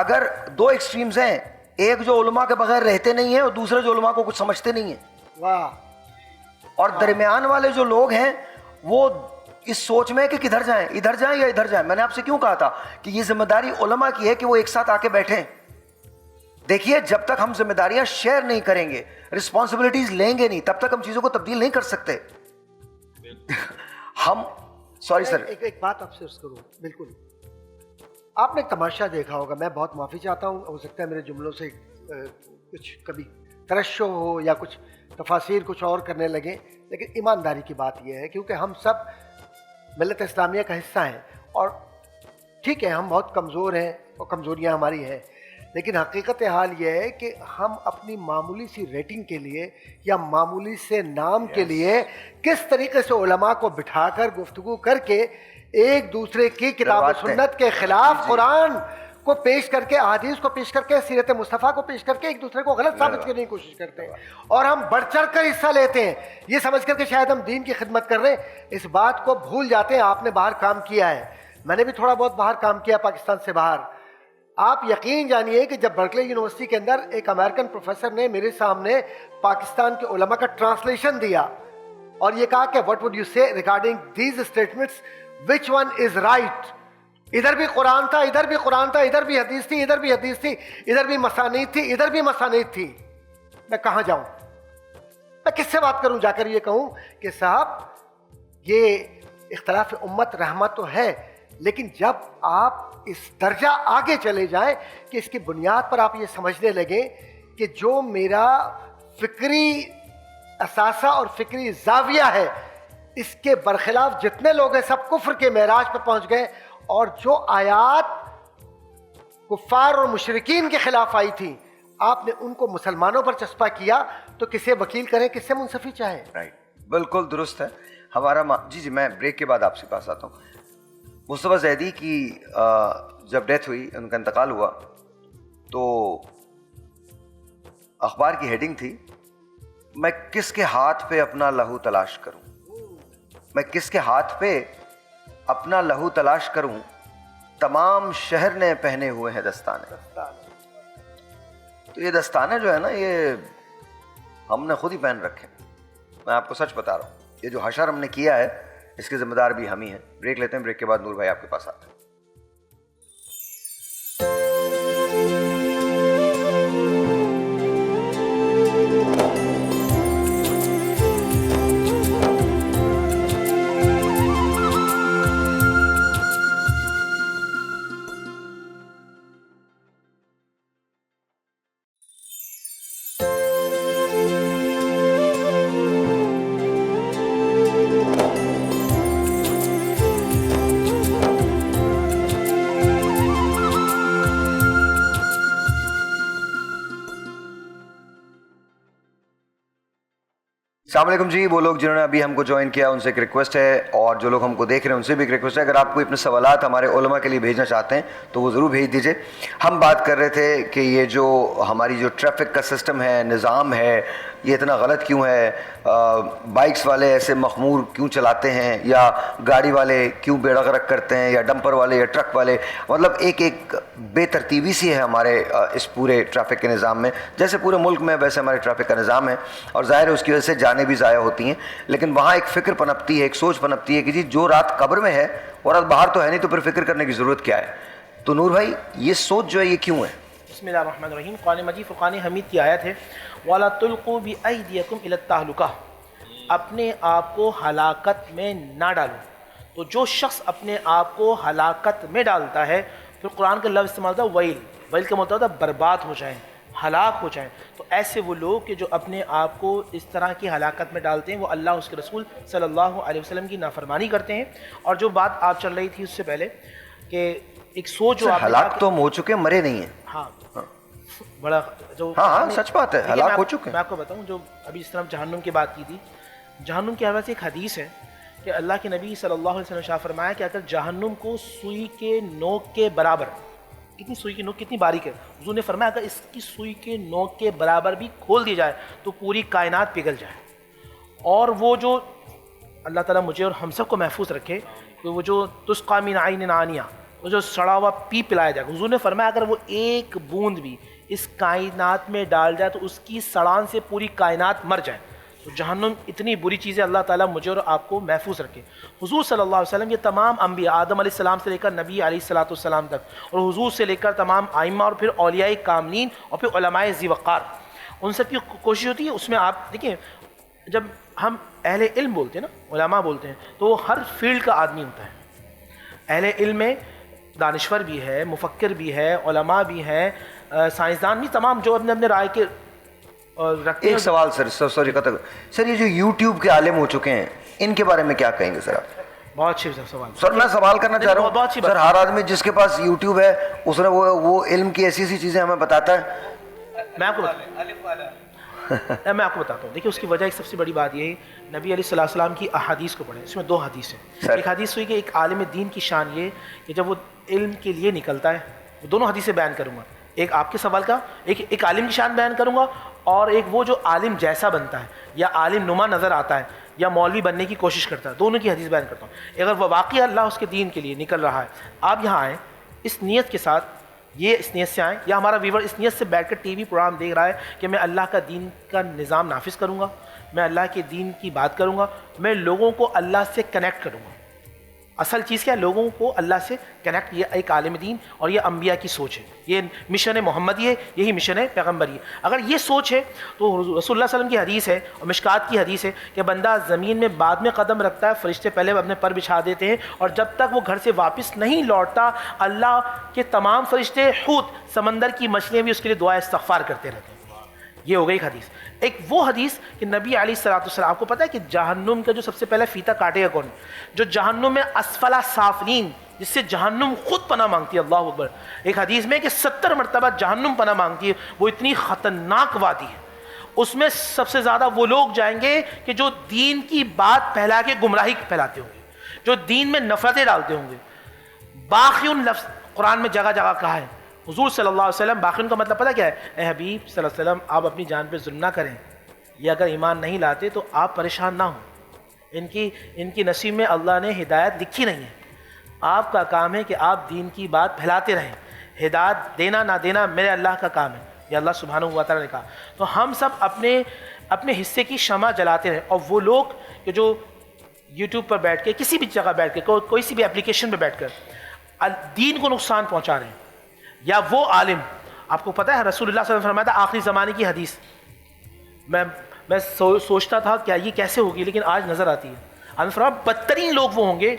اگر دو ایکسٹریمز ہیں, ایک جو علماء کے بغیر رہتے نہیں ہیں اور دوسرے جو علماء کو کچھ سمجھتے نہیں ہیں, واہ, اور درمیان والے جو لوگ ہیں وہ اس سوچ میں کہ کدھر جائیں, ادھر جائیں یا ادھر جائیں. میں نے آپ سے کیوں کہا تھا کہ یہ ذمہ داری علماء کی ہے کہ وہ ایک ساتھ آ کے بیٹھیں. دیکھیے جب تک ہم ذمہ داریاں شیئر نہیں کریں گے, رسپانسبلٹیز لیں گے نہیں, تب تک ہم چیزوں کو تبدیل نہیں کر سکتے. ہم سوری سر, ایک بات آپ سے عرض کروں. بالکل آپ نے تماشا دیکھا ہوگا, میں بہت معافی چاہتا ہوں, ہو سکتا ہے میرے جملوں سے کچھ کبھی ترشح ہو یا کچھ تفاسیر کچھ اور کرنے لگے, لیکن ایمانداری کی بات یہ ہے کیونکہ ہم سب ملت اسلامیہ کا حصہ ہیں, اور ٹھیک ہے ہم بہت کمزور ہیں اور کمزوریاں ہماری ہیں, لیکن حقیقت حال یہ ہے کہ ہم اپنی معمولی سی ریٹنگ کے لیے یا معمولی سے نام کے لیے کس طریقے سے علماء کو بٹھا کر گفتگو کر کے ایک دوسرے کی کتاب و سنت کے خلاف قرآن کو پیش کر کے, احادیث کو پیش کر کے, سیرت مصطفیٰ کو پیش کر کے ایک دوسرے کو غلط ثابت کرنے کی کوشش کرتے ہیں, اور ہم بڑھ چڑھ کر حصہ لیتے ہیں یہ سمجھ کر کہ شاید ہم دین کی خدمت کر رہے ہیں. اس بات کو بھول جاتے ہیں. آپ نے باہر کام کیا ہے, میں نے بھی تھوڑا بہت باہر کام کیا پاکستان سے باہر. آپ یقین جانیے کہ جب برکلے یونیورسٹی کے اندر ایک امریکن پروفیسر نے میرے سامنے پاکستان کے علماء کا ٹرانسلیشن دیا اور یہ کہا کہ what would you say regarding these statements, which one is right. ادھر بھی قرآن تھا, ادھر بھی قرآن تھا, ادھر بھی حدیث تھی, ادھر بھی حدیث تھی, ادھر بھی مسانید تھی, ادھر بھی مسانید تھی. میں کہاں جاؤں, میں کس سے بات کروں؟ جا کر یہ کہوں کہ صاحب یہ اختلاف امت رحمت تو ہے, لیکن جب آپ اس درجہ آگے چلے جائیں کہ اس کی بنیاد پر آپ یہ سمجھنے لگیں کہ جو میرا فکری اثاثہ اور فکری زاویہ ہے اس کے برخلاف جتنے لوگ ہیں سب کفر کے معراج پر پہنچ گئے، اور جو آیات کفار اور مشرکین کے خلاف آئی تھی آپ نے ان کو مسلمانوں پر چسپا کیا، تو کسے وکیل کریں، کسے منصفی چاہیں؟ رائٹ، بالکل درست ہے ہمارا جی میں بریک کے بعد آپ سے پاس آتا ہوں۔ مصطفیٰ زیدی کی جب ڈیتھ ہوئی، ان کا انتقال ہوا، تو اخبار کی ہیڈنگ تھی میں کس کے ہاتھ پہ اپنا لہو تلاش کروں، میں کس کے ہاتھ پہ اپنا لہو تلاش کروں، تمام شہر نے پہنے ہوئے ہیں دستانے۔ تو یہ دستانے جو ہے نا، یہ ہم نے خود ہی پہن رکھے ہیں، میں آپ کو سچ بتا رہا ہوں۔ یہ جو حشر ہم نے کیا ہے اس کے ذمہ دار بھی ہم ہی ہیں۔ بریک لیتے ہیں، بریک کے بعد نور بھائی آپ کے پاس آتے ہیں۔ السلام علیکم جی، وہ لوگ جنہوں نے ابھی ہم کو جوائن کیا ان سے ایک ریکویسٹ ہے، اور جو لوگ ہم کو دیکھ رہے ہیں ان سے بھی ایک ریکویسٹ ہے، اگر آپ کوئی اپنے سوالات ہمارے علماء کے لیے بھیجنا چاہتے ہیں تو وہ ضرور بھیج دیجئے۔ ہم بات کر رہے تھے کہ یہ جو ہماری جو ٹریفک کا سسٹم ہے، نظام ہے، یہ اتنا غلط کیوں ہے، بائکس والے ایسے مخمور کیوں چلاتے ہیں، یا گاڑی والے کیوں بے رغ کرتے ہیں، یا ڈمپر والے یا ٹرک والے، مطلب ایک بے ترتیبی سی ہے ہمارے اس پورے ٹریفک کے نظام میں۔ جیسے پورے ملک میں ویسے ہمارے ٹریفک کا نظام ہے، اور ظاہر ہے اس کی وجہ سے جانیں بھی ضائع ہوتی ہیں، لیکن وہاں ایک فکر پنپتی ہے، ایک سوچ پنپتی ہے کہ جی جو رات قبر میں ہے وہ رات باہر تو ہے نہیں، تو پھر فکر کرنے کی ضرورت کیا ہے؟ تو نور بھائی یہ سوچ جو ہے یہ کیوں ہے؟ بسم اللہ الرحمن الرحیم۔ قرآن مجید فرقان حمید کی آیت ہے وَلَا تُلْقُوا بِأَيْدِيَكُمْ إِلَى التَّهْلُكَةِ، اپنے آپ کو ہلاکت میں نہ ڈالو۔ تو جو شخص اپنے آپ کو ہلاکت میں ڈالتا ہے، پھر قرآن کا لفظ استعمال ہوتا ہے ویل، ویل کا مطلب ہوتا ہے برباد ہو جائیں، ہلاک ہو جائیں۔ تو ایسے وہ لوگ کہ جو اپنے آپ کو اس طرح کی ہلاکت میں ڈالتے ہیں، وہ اللہ اس کے رسول صلی اللہ علیہ وسلم کی نافرمانی کرتے ہیں۔ اور جو بات آپ چل رہی تھی اس سے پہلے کہ ایک سوچ جو ہلاک تو ہم ہو چکے، مرے نہیں ہیں۔ ہاں بڑا جو ہاں سچ بات ہے، ہلاک ہو چکے ہیں۔ میں آپ کو بتاؤں، جو ابھی اس طرح جہنم کی بات کی تھی، جہنم کے حوالے سے ایک حدیث ہے کہ اللہ کے نبی صلی اللہ علیہ وسلم نے شاہ فرمایا کہ اگر جہنم کو سوئی کے نوک کے برابر، کتنی سوئی کی نوک کتنی باریک ہے، حضور نے فرمایا اگر اس کی سوئی کے نوک کے برابر بھی کھول دی جائے تو پوری کائنات پگھل جائے۔ اور وہ جو اللہ تعالیٰ مجھے اور ہم سب کو محفوظ رکھے کہ وہ جو تسقیٰ من عین آنیہ، وہ جو سڑا ہوا پی پلایا جائے، حضور نے فرمایا اگر وہ ایک بوند بھی اس کائنات میں ڈال جائے تو اس کی سڑان سے پوری کائنات مر جائے۔ تو جہنم اتنی بری چیز ہے، اللہ تعالیٰ مجھے اور آپ کو محفوظ رکھے۔ حضور صلی اللہ علیہ وسلم یہ تمام انبیاء، آدم علیہ السلام سے لے کر نبی علیہ السلام تک، اور حضور سے لے کر تمام ائمہ، اور پھر اولیاء کاملین، اور پھر علماء ذی وقار، ان سب کی کوشش ہوتی ہے۔ اس میں آپ دیکھیں، جب ہم اہل علم بولتے ہیں نا، علماء بولتے ہیں، تو وہ ہر فیلڈ کا آدمی ہوتا ہے۔ اہل علم میں دانشور بھی ہے، مفکر بھی ہے، علماء بھی ہیں، سائنسدان بھی، تمام جو اپنے اپنے رائے کے رکھتے ہیں۔ ایک سوال سر یہ جو یوٹیوب کے عالم ہو چکے ہیں ان کے بارے میں کیا کہیں گے سر آپ؟ بہت اچھی سوال سر میں سوال کرنا چاہ رہا ہوں سر، ہر آدمی جس کے پاس یوٹیوب ہے اس نے وہ علم کی ایسی ایسی چیزیں ہمیں بتاتا ہے۔ میں آپ کو بتاتا ہوں، دیکھیں اس کی وجہ ایک سب سے بڑی بات یہ ہے، نبی علیہ السلام کی احادیث کو پڑھیں، اس میں 2 حدیث ہیں۔ ایک حدیث ہوئی کہ ایک عالم دین کی شان یہ کہ جب وہ علم کے لیے نکلتا ہے، وہ دونوں حدیثیں بیان کروں گا، ایک آپ کے سوال کا، ایک عالم کی شان بیان کروں گا، اور ایک وہ جو عالم جیسا بنتا ہے یا عالم نما نظر آتا ہے یا مولوی بننے کی کوشش کرتا ہے، دونوں کی حدیث بیان کرتا ہوں۔ اگر وہ واقعی اللہ اس کے دین کے لیے نکل رہا ہے، آپ یہاں آئیں اس نیت کے ساتھ، یہ اس نیت سے آئیں، یا ہمارا ویور اس نیت سے بیٹھ کر ٹی وی پروگرام دیکھ رہا ہے کہ میں اللہ کا دین کا نظام نافذ کروں گا، میں اللہ کے دین کی بات کروں گا، میں لوگوں کو اللہ سے کنیکٹ کروں گا۔ اصل چیز کیا ہے؟ لوگوں کو اللہ سے کنیکٹ. یہ ایک عالم دین اور یہ انبیاء کی سوچ ہے. یہ مشن محمدی ہے, یہی مشن ہے پیغمبری ہے. اگر یہ سوچ ہے تو رسول اللہ صلی اللہ علیہ وسلم کی حدیث ہے اور مشکات کی حدیث ہے کہ بندہ زمین میں بعد میں قدم رکھتا ہے, فرشتے پہلے اپنے پر بچھا دیتے ہیں, اور جب تک وہ گھر سے واپس نہیں لوٹتا اللہ کے تمام فرشتے, حوت, سمندر کی مچھلیاں بھی اس کے لیے دعا استغفار کرتے رہتے ہیں. یہ ہو گئی ایک حدیث. ایک وہ حدیث کہ نبی علیہ الصلوۃ والسلام, آپ کو پتہ ہے کہ جہنم کا جو سب سے پہلا فیتہ کاٹے گا کون؟ جو جہنم میں اسفلا سافلین, جس سے جہنم خود پناہ مانگتی ہے. اللہ اکبر. ایک حدیث میں کہ 70 مرتبہ جہنم پناہ مانگتی ہے. وہ اتنی خطرناک وادی ہے. اس میں سب سے زیادہ وہ لوگ جائیں گے کہ جو دین کی بات پھیلا کے گمراہی پھیلاتے ہوں گے, جو دین میں نفرتیں ڈالتے ہوں گے. باغیون لفظ قرآن میں جگہ جگہ کہا ہے. حضور صلی اللہ علیہ وسلم, باغیون کا مطلب پتہ کیا ہے؟ اے حبیب صلی اللہ علیہ وسلم, آپ اپنی جان پہ ظلم نہ کریں. یہ اگر ایمان نہیں لاتے تو آپ پریشان نہ ہوں. ان کی نصیب میں اللہ نے ہدایت لکھی نہیں ہے. آپ کا کام ہے کہ آپ دین کی بات پھیلاتے رہیں. ہدایت دینا نہ دینا میرے اللہ کا کام ہے, یہ اللہ سبحانہ و تعالیٰ نے کہا. تو ہم سب اپنے حصے کی شمع جلاتے رہیں. اور وہ لوگ کہ جو یوٹیوب پر بیٹھ کے, کسی بھی جگہ بیٹھ کے, کوئی سی بھی اپلیکیشن پہ بیٹھ کر دین کو نقصان پہنچا رہے ہیں, یا وہ عالم, آپ کو پتہ ہے رسول اللہ صلی اللہ علیہ وسلم نے فرمایا تھا آخری زمانے کی حدیث. میں سوچتا تھا کیا یہ کیسے ہوگی, لیکن آج نظر آتی ہے. آپ نے فرمایا بدترین لوگ وہ ہوں گے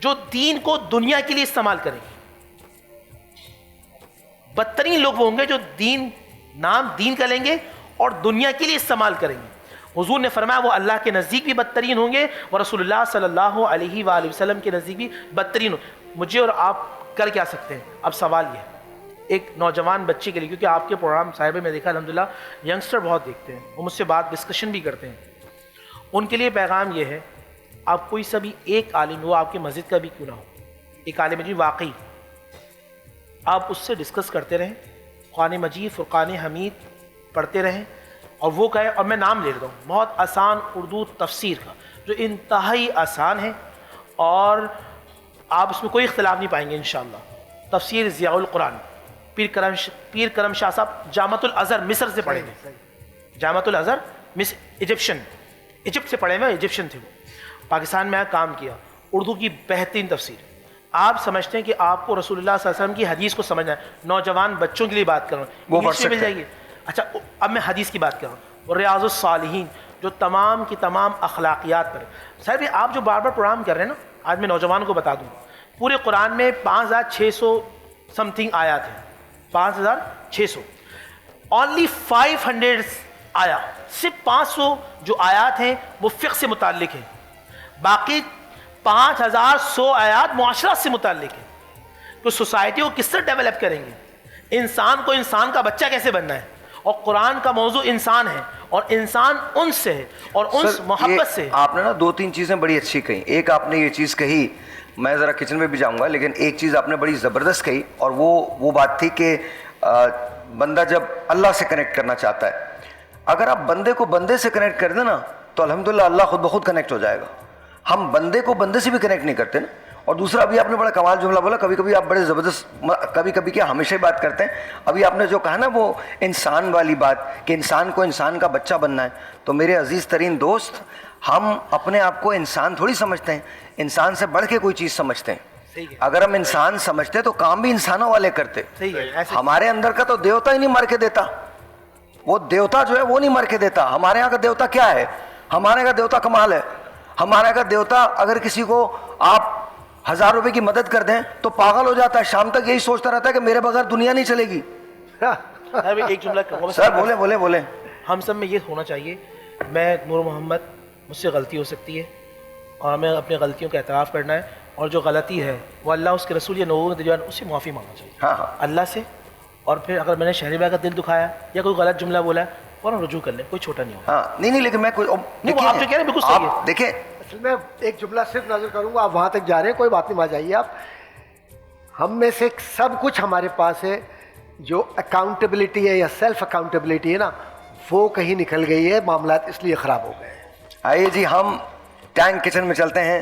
جو دین کو دنیا کے لیے استعمال کریں گے. بدترین لوگ وہ ہوں گے جو نام دین کا لیں گے اور دنیا کے لیے استعمال کریں گے. حضور نے فرمایا وہ اللہ کے نزدیک بھی بدترین ہوں گے اور رسول اللہ صلی اللہ علیہ وآلہ وسلم کے نزدیک بھی بدترین ہوں. مجھے اور آپ کر کیا سکتے ہیں؟ اب سوال یہ ہے ایک نوجوان بچے کے لیے, کیونکہ آپ کے پروگرام صاحب میں دیکھا الحمدللہ ینگسٹر بہت دیکھتے ہیں, وہ مجھ سے بات ڈسکشن بھی کرتے ہیں. ان کے لیے پیغام یہ ہے, آپ کوئی سا بھی ایک عالم, وہ آپ کے مسجد کا بھی کیوں نہ ہو, ایک عالم دین واقعی, آپ اس سے ڈسکس کرتے رہیں, قرآن مجید, فرقان حمید پڑھتے رہیں, اور وہ کہے, اور میں نام لے لیتا ہوں, بہت آسان اردو تفسیر کا جو انتہائی آسان ہے اور آپ اس میں کوئی اختلاف نہیں پائیں گے انشاءاللہ. تفسیر ضیاء القرآن, پیر کرم شاہ صاحب, جامعۃ الازہر مصر سے پڑھے ہوئے, جامعۃ الازہر ایجپٹ سے پڑھے ہوئے, ایجپشین تھے وہ, پاکستان میں کام کیا, اردو کی بہترین تفسیر. آپ سمجھتے ہیں کہ آپ کو رسول اللہ صلی اللہ علیہ وسلم کی حدیث کو سمجھنا ہے, نوجوان بچوں کے لیے بات کر رہا ہوں, انگلش میں مل جائے گی. اچھا اب میں حدیث کی بات کر رہا ہوں, ریاض الصالحین جو تمام کی تمام اخلاقیات پر. صاحب آپ جو بار بار پروگرام کر رہے ہیں نا, آج میں نوجوان کو بتا دوں, پورے قرآن میں 5600 سم تھنگ آیات ہیں, 5600. اونلی 500 آیا, صرف 500 جو آیات ہیں وہ فقہ سے متعلق ہیں, باقی 5100 آیات معاشرت سے متعلق ہیں. تو سوسائٹی کو کس طرح ڈیولپ کریں گے, انسان کو انسان کا بچہ کیسے بننا ہے, اور قرآن کا موضوع انسان ہے اور انسان ان سے ہے اور ان محبت سے. آپ نے نا 2-3 چیزیں بڑی اچھی کہیں. ایک آپ نے یہ چیز کہی, میں ذرا کچن میں بھی جاؤں گا, لیکن ایک چیز آپ نے بڑی زبردست کہی, اور وہ بات تھی کہ بندہ جب اللہ سے کنیکٹ کرنا چاہتا ہے, اگر آپ بندے کو بندے سے کنیکٹ کر دیں نا تو الحمدللہ اللہ خود بخود کنیکٹ ہو جائے گا. ہم بندے کو بندے سے بھی کنیکٹ نہیں کرتے نا. اور دوسرا ابھی آپ نے بڑا کمال جملہ بولا, کبھی کبھی آپ بڑے زبردست, کبھی کبھی کیا ہمیشہ ہی بات کرتے ہیں. ابھی آپ نے جو کہا نا وہ انسان والی بات کہ انسان کو انسان کا بچہ بننا ہے, تو میرے عزیز ترین دوست, ہم اپنے آپ کو انسان تھوڑی سمجھتے ہیں, انسان سے بڑھ کے کوئی چیز سمجھتے ہیں. اگر ہم انسان سمجھتے تو کام بھی انسانوں والے کرتے. ہمارے اندر کا تو دیوتا ہی نہیں مر کے دیتا, وہ دیوتا جو ہے وہ نہیں مر کے دیتا. ہمارے یہاں کا دیوتا کیا ہے, ہمارے یہاں کا دیوتا کمال ہے. ہمارے یہاں کا دیوتا اگر کسی کو آپ 1000 روپے کی مدد کر دیں تو پاگل ہو جاتا ہے, شام تک یہی سوچتا رہتا ہے کہ میرے بغیر دنیا نہیں چلے گی. ایک جملہ کہوں سر بولے. ہم سب میں یہ ہونا چاہیے, میں نور محمد, مجھ سے غلطی ہو سکتی ہے اور ہمیں اپنی غلطیوں کا اعتراف کرنا ہے, اور جو غلطی ہے وہ اللہ, اس کے رسول یا لوگوں کے درمیان اس سے معافی مانگنا چاہیے اللہ سے. اور پھر اگر میں نے شہری بھائی کا دل دکھایا یا کوئی غلط جملہ بولا ہے, فوراً رجوع کر لیں, کوئی چھوٹا نہیں ہوگا. نہیں لیکن میں کوئی آپ جو کہہ رہے ہیں بالکل صحیح ہے. دیکھیں اصل میں ایک جملہ صرف نظر کروں گا, آپ وہاں تک جا رہے ہیں, کوئی بات نہیں, وہاں جائیے آپ. ہم میں سے سب کچھ ہمارے پاس ہے, جو اکاؤنٹیبلٹی ہے یا سیلف اکاؤنٹیبلٹی ہے نا, وہ کہیں نکل گئی ہے, معاملات اس لیے خراب ہو گئے ہیں. آئیے جی ہم ٹینک کچن میں چلتے ہیں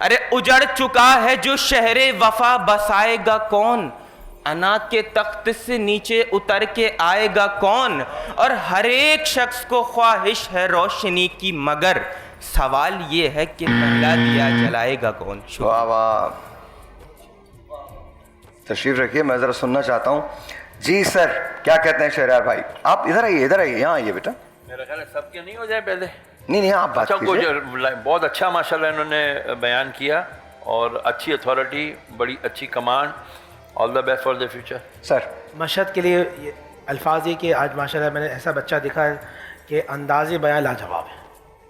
ارے اجڑ چکا ہے جو شہر وفا بسائے گا کون, انا کے تخت سے نیچے اتر کے آئے گا کون, اور ہر ایک شخص کو خواہش ہے روشنی کی مگر سوال یہ ہے کہ پہلا دیا جلائے گا کون. واہ واہ, تشریف رکھیے, میں ذرا سننا چاہتا ہوں. جی سر, کیا کہتے ہیں شہریار بھائی؟ آپ ادھر آئیے, ادھر آئیے, یہاں آئیے بیٹا. میرا خیال ہے سب کے نہیں ہو جائے پہلے. نہیں آپ بات اچھا, کیجئے. بہت اچھا ماشاءاللہ انہوں نے بیان کیا, اور اچھی اتھارٹی, بڑی اچھی command. All the best for the future. سر مشہد کے لیے یہ الفاظ یہ کہ آج ماشاءاللہ میں نے ایسا بچہ دیکھا ہے کہ انداز بیان لاجواب ہے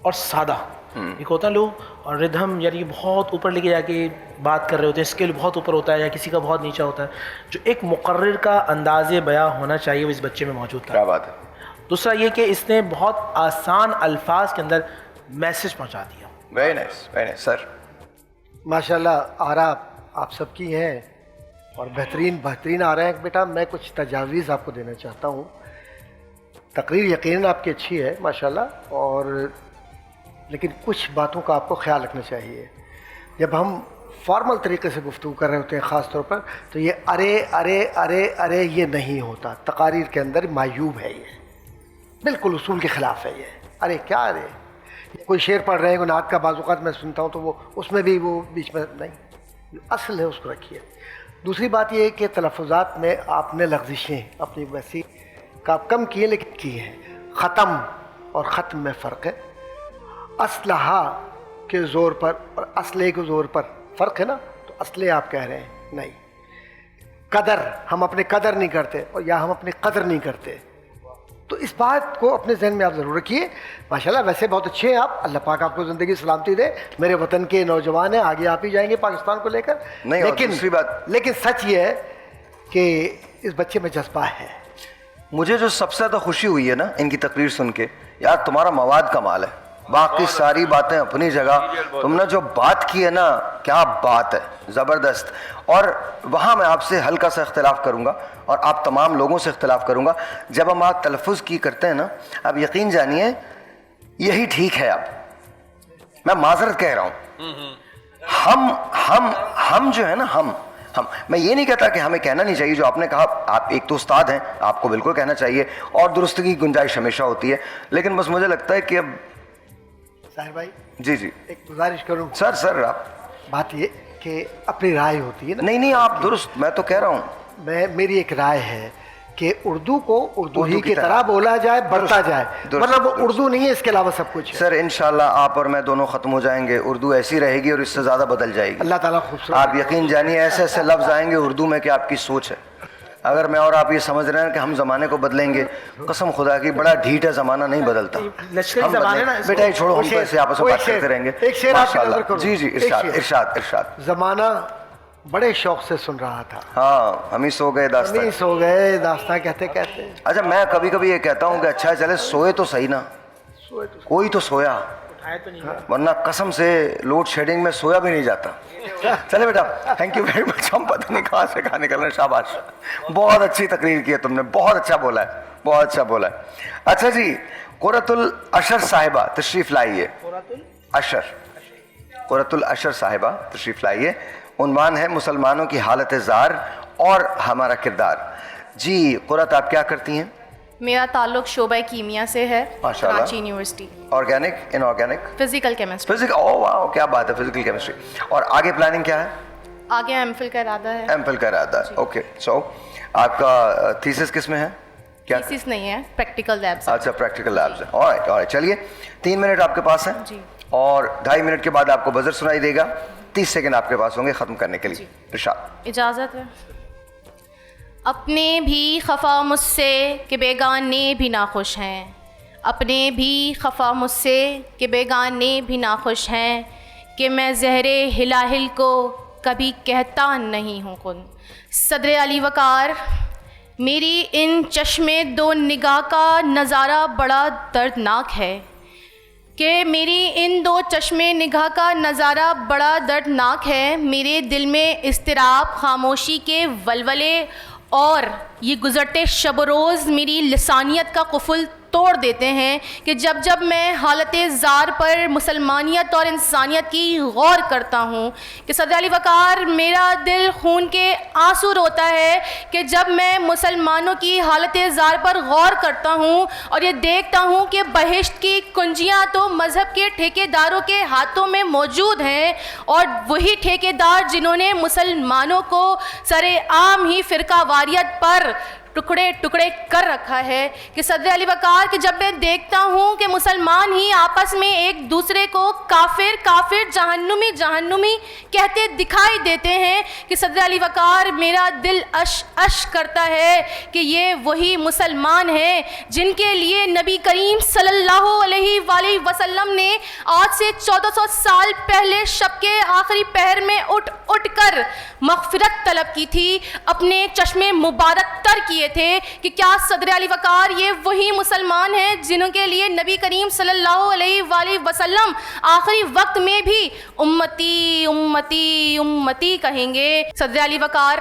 اور سادہ. ایک ہوتا ہے لوگ اور ردھم, یعنی بہت اوپر لے کے جا کے بات کر رہے ہوتے ہیں, اسکیل بہت اوپر ہوتا ہے یا کسی کا بہت نیچا ہوتا ہے. جو ایک مقرر کا انداز بیان ہونا چاہیے وہ اس بچے میں موجود تھا. کیا بات ہے. دوسرا یہ کہ اس نے بہت آسان الفاظ کے اندر میسج پہنچا دیا. ویری نائس, ویری نائس سر. ماشاءاللہ آرا آپ سب کی ہیں اور بہترین آ رہے ہیں. بیٹا میں کچھ تجاویز آپ کو دینا چاہتا ہوں. تقریر یقیناً آپ کی اچھی ہے ماشاءاللہ, اور لیکن کچھ باتوں کا آپ کو خیال رکھنا چاہیے. جب ہم فارمل طریقے سے گفتگو کر رہے ہوتے ہیں خاص طور پر, تو یہ ارے ارے ارے ارے یہ نہیں ہوتا. تقاریر کے اندر معیوب ہے, یہ بالکل اصول کے خلاف ہے. یہ ارے کیا ارے, کوئی شعر پڑھ رہے ہیں, کوئی نعت کا بعض اوقات میں سنتا ہوں تو وہ اس میں بھی وہ بیچ میں نہیں, اصل ہے اس کو رکھیے. دوسری بات یہ ہے کہ تلفظات میں آپ نے لغزشیں اپنی ویسی کا کم کیے لیکن کی ہیں. ختم اور ختم میں فرق ہے. اسلحہ کے زور پر اور اسلحے کے زور پر فرق ہے نا, تو اسلحے آپ کہہ رہے ہیں نہیں. قدر, ہم اپنے قدر نہیں کرتے اور یا ہم اپنی قدر نہیں کرتے, تو اس بات کو اپنے ذہن میں آپ ضرور رکھیے. ماشاءاللہ ویسے بہت اچھے ہیں آپ, اللہ پاک آپ کو زندگی سلامتی دے. میرے وطن کے نوجوان ہیں, آگے آپ ہی جائیں گے پاکستان کو لے کر. لیکن سچ یہ ہے کہ اس بچے میں جذبہ ہے. مجھے جو سب سے زیادہ خوشی ہوئی ہے نا ان کی تقریر سن کے, یار تمہارا مواد کمال ہے, باقی ساری باتیں اپنی جگہ, تم نے جو بات کی ہے نا کیا بات ہے, زبردست. اور وہاں میں آپ سے ہلکا سا اختلاف کروں گا اور آپ تمام لوگوں سے اختلاف کروں گا. جب ہم آپ تلفظ کی کرتے ہیں نا, اب یقین جانیے یہی ٹھیک ہے. اب میں معذرت کہہ رہا ہوں, ہم جو ہے نا, ہم میں یہ نہیں کہتا کہ ہمیں کہنا نہیں چاہیے جو آپ نے کہا. آپ ایک تو استاد ہیں, آپ کو بالکل کہنا چاہیے اور درستگی کی گنجائش ہمیشہ ہوتی ہے. لیکن بس مجھے لگتا ہے کہ اب طاہر بھائی جی ایک گزارش کروں. سر آپ بات یہ کہ اپنی رائے ہوتی ہے نا. نہیں آپ درست, میں تو کہہ رہا ہوں, میری ایک رائے ہے کہ اردو کو اردو ہی کی طرح بولا جائے, بڑھتا جائے, مطلب اردو نہیں ہے, اس کے علاوہ سب کچھ ہے. سر انشاءاللہ آپ اور میں دونوں ختم ہو جائیں گے, اردو ایسی رہے گی اور اس سے زیادہ بدل جائے گی. اللہ تعالیٰ خوبصورت. آپ یقین جانیے ایسے ایسے لفظ آئیں گے اردو میں کہ آپ کی سوچ ہے. اگر میں اور آپ یہ سمجھ رہے ہیں کہ ہم زمانے کو بدلیں گے, قسم خدا کی بڑا ڈھیٹ ہے, زمانہ نہیں بدلتا. بیٹا چھوڑو, ہم تو ایسے آپس میں بات کرتے رہیں گے. ایک شعر آپ نظر کرو. جی ارشاد. زمانہ بڑے شوق سے سن رہا تھا, ہاں ہم ہی سو گئے داستان کہتے. اچھا میں کبھی کبھی یہ کہتا ہوں کہ اچھا چلے سوئے تو صحیح نا, کوئی تو سویا, ورنہ قسم سے لوڈ شیڈنگ میں سویا بھی نہیں جاتا. چلے بیٹا, تھینک یو ویری مچ. ہم پتہ نہیں کہاں سے کہاں نکل رہے ہیں. شاباش, بہت اچھی تقریر کی ہے تم نے, بہت اچھا بولا ہے. اچھا جی, قرۃ العشر صاحبہ تشریف لائیے. قرۃ العشر صاحبہ تشریف لائیے. عنوان ہے مسلمانوں کی حالت زار اور ہمارا کردار. جی قرۃ, آپ کیا کرتی ہیں؟ میرا تعلق شعبہ کیمیا سے ہے, ماشاءاللہ, Karachi university. Organic physical chemistry. اوہ واو, کیا بات ہے, فزیکل کیمسٹری. اور آگے پلاننگ کیا ہے؟ آگے ایم فل کا ارادہ ہے. اوکے. سو آپ کا تھیسس کس میں ہے؟ تھیسس نہیں ہے, پریکٹیکل لیبس. اچھا پریکٹیکل لیبس ہے. آلرائٹ, چلیے 3 منٹ آپ کے پاس ہیں جی, اور 2.5 منٹ کے بعد آپ کو بزر سنائی دے گا. 30 سیکنڈ آپ کے پاس ہوں گے ختم کرنے کے لیے. ارشاد. اجازت ہے. اپنے بھی خفا مجھ سے کہ بیگانے بھی ناخوش ہیں, اپنے بھی خفا مجھ سے کہ بیگانے بھی ناخوش ہیں, کہ میں زہر ہلاہل کو کبھی کہتا نہیں ہوں کن. صدر علی وقار, میری ان چشمے دو نگاہ کا نظارہ بڑا دردناک ہے, کہ میری ان دو چشمے نگاہ کا نظارہ بڑا دردناک ہے. میرے دل میں اضطراب, خاموشی کے ولولے اور یہ گزرتے شب و روز میری لسانیت کا قفل توڑ دیتے ہیں کہ جب جب میں حالت زار پر مسلمانیت اور انسانیت کی غور کرتا ہوں کہ صدر علی وقار میرا دل خون کے آنسو روتا ہے کہ جب میں مسلمانوں کی حالت زار پر غور کرتا ہوں اور یہ دیکھتا ہوں کہ بہشت کی کنجیاں تو مذہب کے ٹھیکیداروں کے ہاتھوں میں موجود ہیں، اور وہی ٹھیکیدار جنہوں نے مسلمانوں کو سر عام ہی فرقہ واریت پر ٹکڑے ٹکڑے کر رکھا ہے، کہ صدر علی وقار کہ جب میں دیکھتا ہوں کہ مسلمان ہی آپس میں ایک دوسرے کو کافر کافر جہنمی جہنمی کہتے دکھائی دیتے ہیں، کہ صدر علی وقار میرا دل اش اش کرتا ہے کہ یہ وہی مسلمان ہیں جن کے لیے نبی کریم صلی اللہ علیہ وآلہ وسلم نے آج سے 1400 سال پہلے شب کے آخری پہر میں اٹھ کر مغفرت طلب کی تھی، اپنے چشمے مبارک تر کیے تھے کہ کیا صدر علی وقار یہ وہی مسلمان ہیں جنہوں کے لیے نبی کریم صلی اللہ علیہ وآلہ وسلم آخری وقت میں بھی امتی امتی امتی کہیں گے؟ صدر علی وقار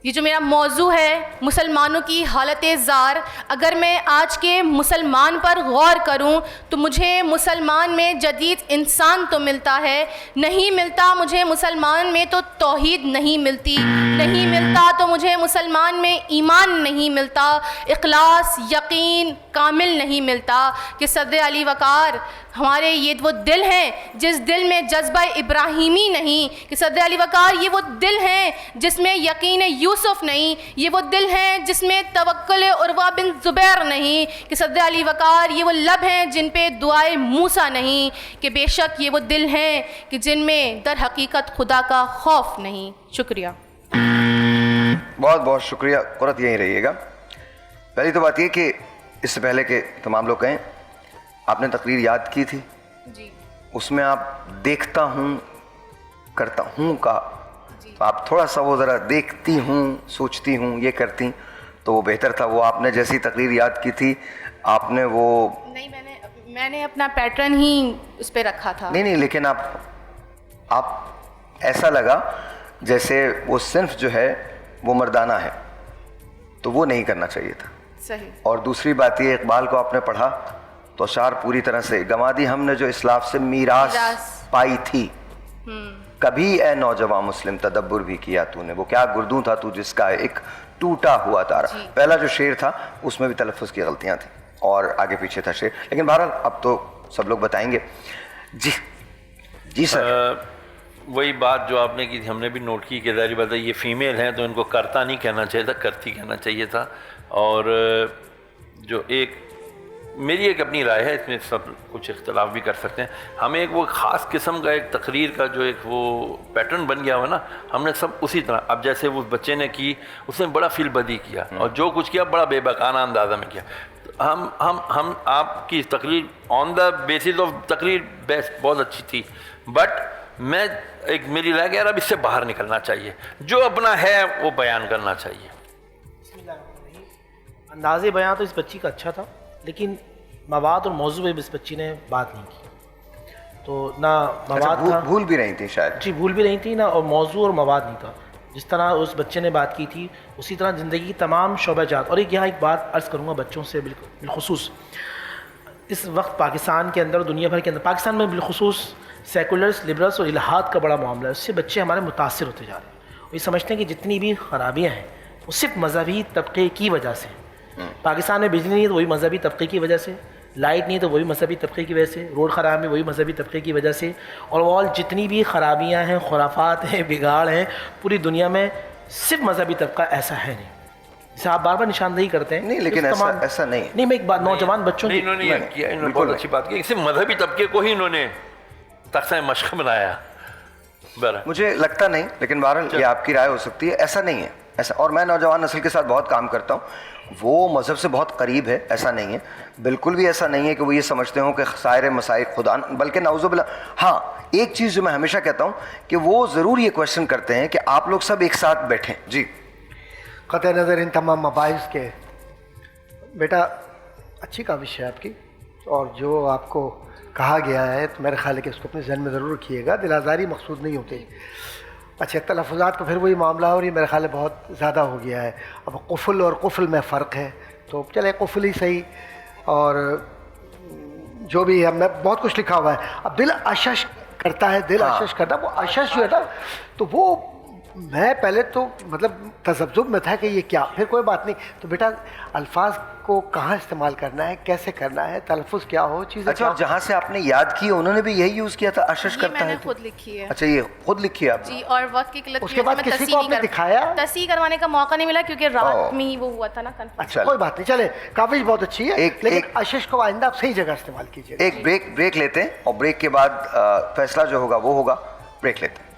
یہ جو میرا موضوع ہے مسلمانوں کی حالت زار، اگر میں آج کے مسلمان پر غور کروں تو مجھے مسلمان میں جدید انسان تو ملتا ہے، نہیں ملتا مجھے مسلمان میں تو توحید نہیں ملتی، نہیں ملتا تو مجھے مسلمان میں ایمان نہیں ملتا، اخلاص یقین کامل نہیں ملتا، کہ صدر علی وقار ہمارے یہ وہ دل ہیں جس دل میں جذبہ ابراہیمی نہیں، کہ صدر علی وقار یہ وہ دل ہیں جس میں یقین یوسف نہیں، یہ وہ دل ہیں جس میں توکل عروہ بن زبیر نہیں، کہ صدر علی وقار یہ وہ لب ہیں جن پہ دعائے موسیٰ نہیں، کہ بے شک یہ وہ دل ہیں کہ جن میں در حقیقت خدا کا خوف نہیں۔ شکریہ۔ بہت بہت شکریہ، قرت یہیں رہیے گا۔ پہلی تو بات یہ کہ اس سے پہلے کہ تمام لوگ کہیں، آپ نے تقریر یاد کی تھی جی اس میں آپ دیکھتا ہوں کرتا ہوں کا، تو آپ تھوڑا سا وہ ذرا دیکھتی ہوں سوچتی ہوں یہ کرتی تو وہ بہتر تھا۔ وہ آپ نے جیسی تقریر یاد کی تھی آپ نے وہ نہیں، میں نے اپنا پیٹرن ہی اس پہ رکھا تھا۔ نہیں لیکن آپ ایسا لگا جیسے وہ صنف جو ہے وہ مردانہ ہے، تو وہ نہیں کرنا چاہیے تھا۔ صحیح۔ اور دوسری بات یہ، اقبال کو آپ نے پڑھا تو اشعار پوری طرح سے گنوا دی ہم نے جو اسلاف سے میراث پائی تھی، کبھی اے نوجوان مسلم تدبر بھی کیا تو نے، وہ کیا گردوں تھا تو جس کا ایک ٹوٹا ہوا تارا۔ پہلا جو شعر تھا اس میں بھی تلفظ کی غلطیاں تھیں اور آگے پیچھے تھا شعر، لیکن بہرحال اب تو سب لوگ بتائیں گے۔ جی سر، وہی بات جو آپ نے کی تھی ہم نے بھی نوٹ کی کہ ظاہر بات ہے یہ فیمیل ہیں تو ان کو کرتا نہیں کہنا چاہیے تھا، کرتی کہنا چاہیے تھا۔ اور جو ایک میری ایک اپنی رائے ہے، اس میں سب کچھ اختلاف بھی کر سکتے ہیں، ہمیں ایک وہ خاص قسم کا ایک تقریر کا جو ایک وہ پیٹرن بن گیا ہوا نا، ہم نے سب اسی طرح، اب جیسے وہ بچے نے کی اس نے بڑا فیل بدی کیا اور جو کچھ کیا بڑا بے بکانہ اندازہ میں کیا۔ ہم آپ کی تقریر آن دا بیسس آف تقریر بیسٹ بہت اچھی تھی، بٹ میں ایک میری رائے کہ یار اب اس سے باہر نکلنا چاہیے، جو اپنا ہے وہ بیان کرنا چاہیے۔ انداز بیان تو اس بچی کا اچھا تھا، لیکن مواد اور موضوع پہ اس بچی نے بات نہیں کی، تو نہ مواد تھا، بھول بھی رہی تھی شاید، جی بھول بھی رہی تھی، نہ اور موضوع اور مواد نہیں تھا۔ جس طرح اس بچے نے بات کی تھی اسی طرح زندگی کی تمام شعبہ جات۔ اور یہاں ایک بات عرض کروں گا بچوں سے بالخصوص، اس وقت پاکستان کے اندر، دنیا بھر کے اندر، پاکستان میں بالخصوص سیکولرس، لبرلس اور الحاد کا بڑا معاملہ ہے، اس سے بچے ہمارے متاثر ہوتے جا رہے ہیں، وہ یہ سمجھتے ہیں کہ جتنی بھی خرابیاں ہیں وہ صرف مذہبی طبقے کی وجہ سے۔ پاکستان میں بجلی نہیں ہے تو وہی مذہبی طبقے کی وجہ سے، لائٹ نہیں ہے تو وہی مذہبی طبقے کی وجہ سے، روڈ خراب ہے وہی مذہبی طبقے کی وجہ سے، اور آل جتنی بھی خرابیاں ہیں، خرافات ہیں، بگاڑ ہیں پوری دنیا میں، صرف مذہبی طبقہ ایسا ہے نہیں، جسے آپ بار بار نشاندہی کرتے ہیں۔ نہیں لیکن ایسا نہیں، نہیں میں ایک بات نوجوان بچوں کی، انہوں نے یہ کیا، انہوں نے بہت اچھی بات کی، صرف مذہبی طبقے کو ہی انہوں نے تختہ مشق بنایا۔ مجھے لگتا نہیں، لیکن بہرحال یہ آپ کی رائے ہو سکتی ہے، ایسا نہیں ہے ایسا۔ اور میں نوجوان نسل کے ساتھ بہت کام کرتا ہوں، وہ مذہب سے بہت قریب ہے، ایسا نہیں ہے، بالکل بھی ایسا نہیں ہے کہ وہ یہ سمجھتے ہوں کہ سائر مسائل خدا، بلکہ نعوذ باللہ۔ ہاں ایک چیز جو میں ہمیشہ کہتا ہوں کہ وہ ضرور یہ کویشچن کرتے ہیں کہ آپ لوگ سب ایک ساتھ بیٹھیں۔ جی قطع نظر ان تمام مباحث کے، بیٹا اچھی کاوش ہے آپ کی، اور جو آپ کو کہا گیا ہے تو میرے خیال ہے کہ اس کو اپنے ذہن میں ضرور رکھیے گا، دل آزاری مقصود نہیں ہوتی۔ اچھا تلفظات کا پھر وہی معاملہ ہے اور یہ میرے خیال ہے بہت زیادہ ہو گیا ہے. اب قفل اور قفل میں فرق ہے تو چلے قفل ہی صحیح. اور جو بھی ہے میں بہت کچھ لکھا ہوا ہے. اب دل اشش کرتا ہے, دل اشش کرتا ہے, وہ اشش جو ہے نا تو وہ میں پہلے تو مطلب تذبذب میں تھا کہ یہ کیا, پھر کوئی بات نہیں. تو بیٹا الفاظ کو کہاں استعمال کرنا ہے, کیسے کرنا ہے, تلفظ کیا ہو, چیزیں اچھا. اور جہاں سے آپ نے یاد کی انہوں نے بھی یہی یوز کیا تھا اشش کرتا ہے؟ میں نے خود لکھی ہے. اچھا یہ خود لکھی ہے آپ؟ جی. اور وقت کی قلت اس کے بعد کسی کو آپ نے دکھایا؟ تصحیح کروانے کا موقع نہیں ملا کیونکہ رات میں ہی وہ ہوا تھا نا. اچھا کوئی بات نہیں, چلے کافی بہت اچھی ہے لیکن اشش کو آئندہ آپ صحیح جگہ استعمال کیجیے. ایک بریک لیتے ہیں اور بریک کے بعد فیصلہ جو ہوگا وہ ہوگا. بریک لیتے ہیں.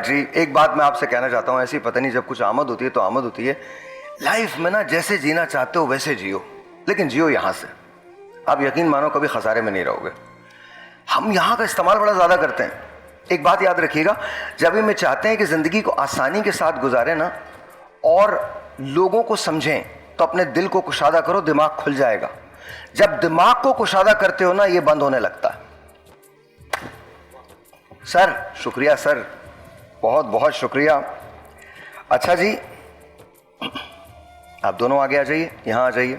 جی ایک بات میں آپ سے کہنا چاہتا ہوں, ایسی پتہ نہیں جب کچھ آمد ہوتی ہے تو آمد ہوتی ہے. لائف میں نا جیسے جینا چاہتے ہو ویسے جیو, لیکن جیو یہاں سے. آپ یقین مانو کبھی خسارے میں نہیں رہو گے. ہم یہاں کا استعمال بڑا زیادہ کرتے ہیں. ایک بات یاد رکھیے گا, جب ہم چاہتے ہیں کہ زندگی کو آسانی کے ساتھ گزاریں نا اور لوگوں کو سمجھیں تو اپنے دل کو کشادہ کرو, دماغ کھل جائے گا. جب دماغ کو کشادہ کرتے ہو نا یہ بند ہونے لگتا ہے. سر شکریہ سر, بہت بہت شکریہ. اچھا جی آپ دونوں آگے آ جائیے, یہاں آ جائیے.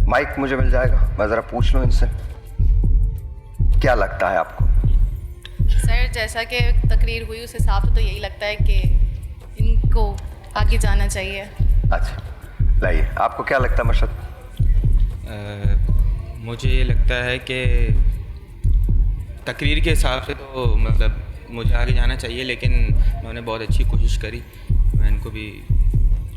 مائک مجھے مل جائے گا, میں ذرا پوچھ لوں ان سے کیا لگتا ہے آپ کو. سر جیسا کہ تقریر ہوئی اس حساب سے تو یہی لگتا ہے کہ ان کو آگے جانا چاہیے. اچھا لائیے, آپ کو کیا لگتا ہے مرشد؟ مجھے یہ لگتا ہے کہ تقریر کے حساب سے تو مطلب مجھے آگے جانا چاہیے, لیکن انہوں نے بہت اچھی کوشش کری, میں ان کو بھی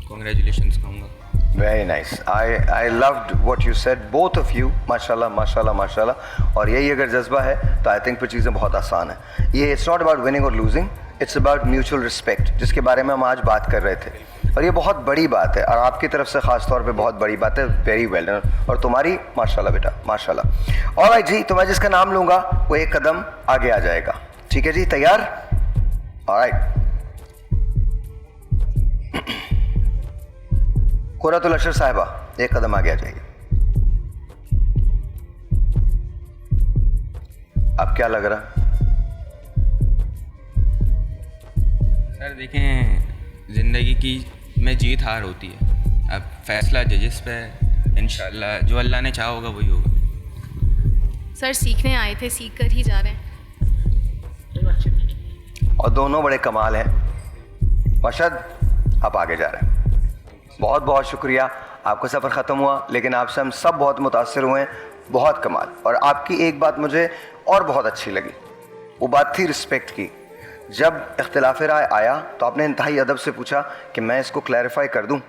کنگریچولیشنس کہوں گا. Very nice. I loved what you said, both of you. ماشاءاللہ ماشاءاللہ ماشاءاللہ. اور یہی اگر جذبہ ہے تو آئی تھنک پھر چیزیں بہت آسان ہیں. یہ اٹس ناٹ اباؤٹ وننگ اور losing, it's about mutual respect, جس کے بارے میں ہم آج بات کر رہے تھے. اور یہ بہت بڑی بات ہے اور آپ کی طرف سے خاص طور پہ بہت بڑی بات ہے. Very well done. اور تمہاری ماشاءاللہ بیٹا ماشاءاللہ. آلرائٹ جی, تو میں جس کا نام لوں گا وہ ایک قدم آگے آ جائے گا. ٹھیک ہے جی, تیار؟ آلرائٹ. قرۃ العشر صاحبہ ایک قدم آگے آ جائیے. اب کیا لگ رہا؟ سر دیکھیں زندگی کی میں جیت ہار ہوتی ہے, اب فیصلہ ججز پہ ہے. انشاءاللہ جو اللہ نے چاہا ہوگا وہی ہوگا. سر سیکھنے آئے تھے, سیکھ کر ہی جا رہے ہیں. اور دونوں بڑے کمال ہیں. مرشد آپ آگے جا رہے ہیں. بہت بہت شکریہ. آپ کا سفر ختم ہوا لیکن آپ سے ہم سب بہت متاثر ہوئے ہیں. بہت کمال. اور آپ کی ایک بات مجھے اور بہت اچھی لگی, وہ بات تھی رسپیکٹ کی. جب اختلاف رائے آیا تو آپ نے انتہائی ادب سے پوچھا کہ میں اس کو کلیریفائی کر دوں.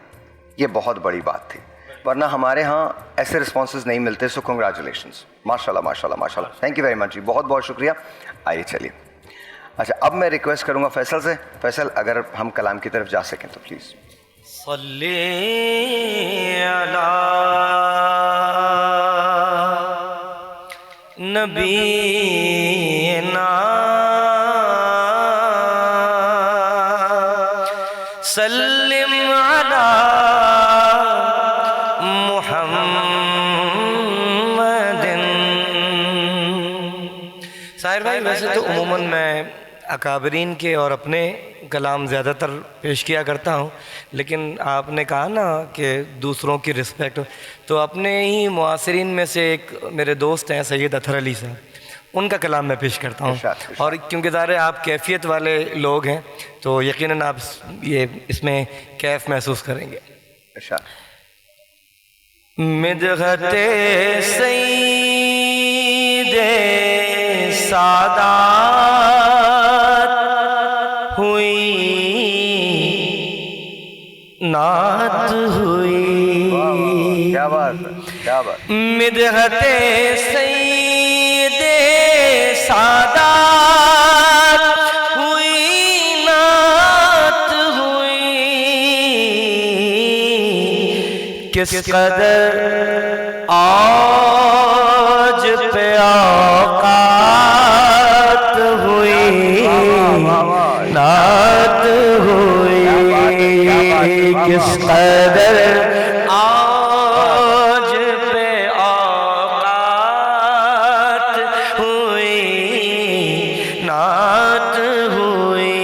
یہ بہت بڑی بات تھی, ورنہ ہمارے ہاں ایسے رسپانسز نہیں ملتے. سو کنگریچولیشنس, ماشاءاللہ ماشاءاللہ ماشاءاللہ. تھینک یو ویری مچ جی, بہت بہت شکریہ. آئیے چلیے. اچھا اب میں ریکویسٹ کروں گا فیصل سے. فیصل اگر ہم کلام کی طرف جا سکیں تو پلیز. صلی علی نبینا سلم علی محمد. ساحر بھائی ویسے تو عموماً میں اکابرین کے اور اپنے کلام زیادہ تر پیش کیا کرتا ہوں, لیکن آپ نے کہا نا کہ دوسروں کی رسپیکٹ, تو اپنے ہی معاصرین میں سے ایک میرے دوست ہیں سید اطہر علی صاحب, ان کا کلام میں پیش کرتا ہوں. اور کیونکہ ظاہر ہے آپ کیفیت والے لوگ ہیں تو یقیناً آپ یہ اس میں کیف محسوس کریں گے. مدحت سید سادات ہوئی مدحت سید سادات ہوئی نعت ہوئی، کس قدر آج پہ اوقات ہوئی، نعت ہوئی، کس قدر آج پہ اوقات ہوئی، نعت ہوئی،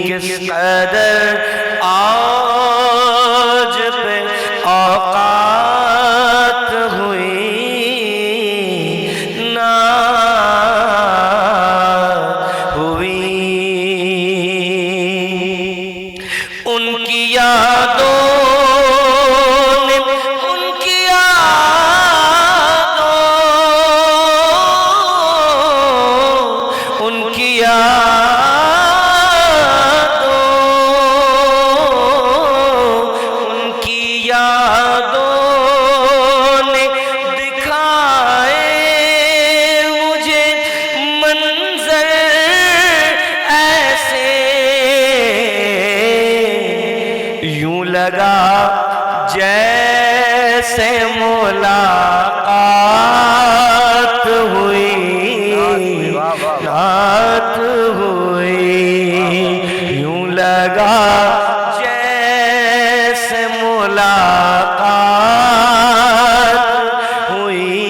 کس قدر آج پہ اوقات ہوئی، نعت ہوئی۔ ان کی یادوں نے، ان کی یادوں، ان کی یادوں، ان کی یادوں نے دکھائے مجھے منظر ایسے، یوں لگا جیسے ملاقات ہوئی، رات ہوئی، یوں لگا جیسے ملاقات ہوئی،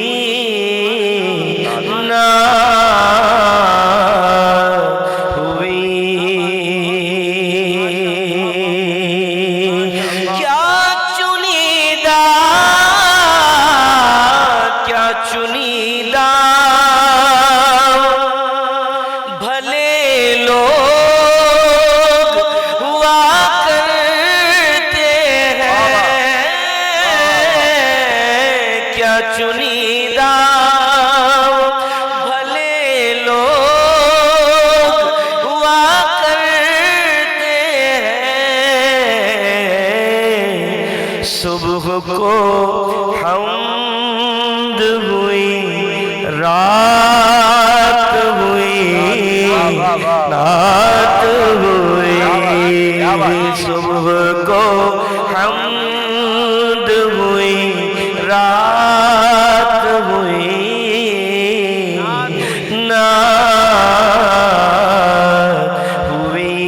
نعت ہوئی۔ کیا چنیدہ، کیا چنیدہ بھلے لوگ ہوا کرتے ہیں، کیا چنیدہ بھلے لوگ ہوا کرتے ہیں، صبح کو حمد ہوئی، رات ہوئی، نعت ہوئی، صبح کو حمد ہوئی، رات ہوئی، نعت ہوئی۔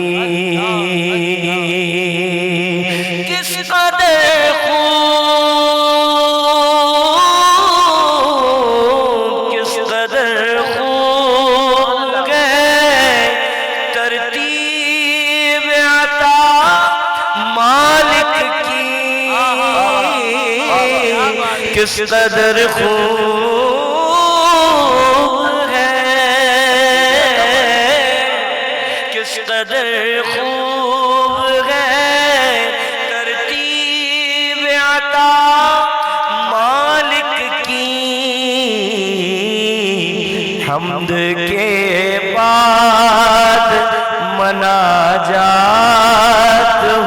کس قدر خوب، کس قدر خوب گئے ترتیب عطا مالک کی، کس قدر خوب ہے، کس قدر خوب ہے ترتیب عطا مالک کی، حمد کے بعد مناجات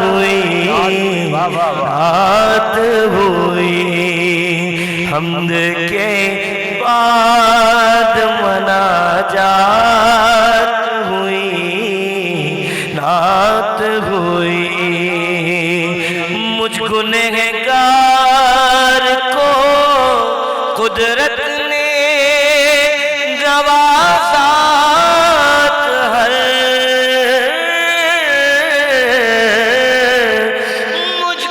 ہوئی، نعت ہوئی، حمد کے بعد مناجات ہوئی، نعت ہوئی، مجھ گنہگار کو قدرت نے گوازات ہر، مجھ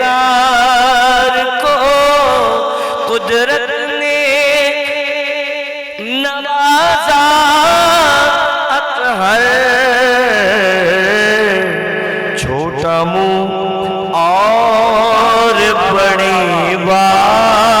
گنہگار کو قدرت نے نوازا اطہر، چھوٹا منہ اور بڑی بات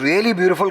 really beautiful.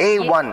A1।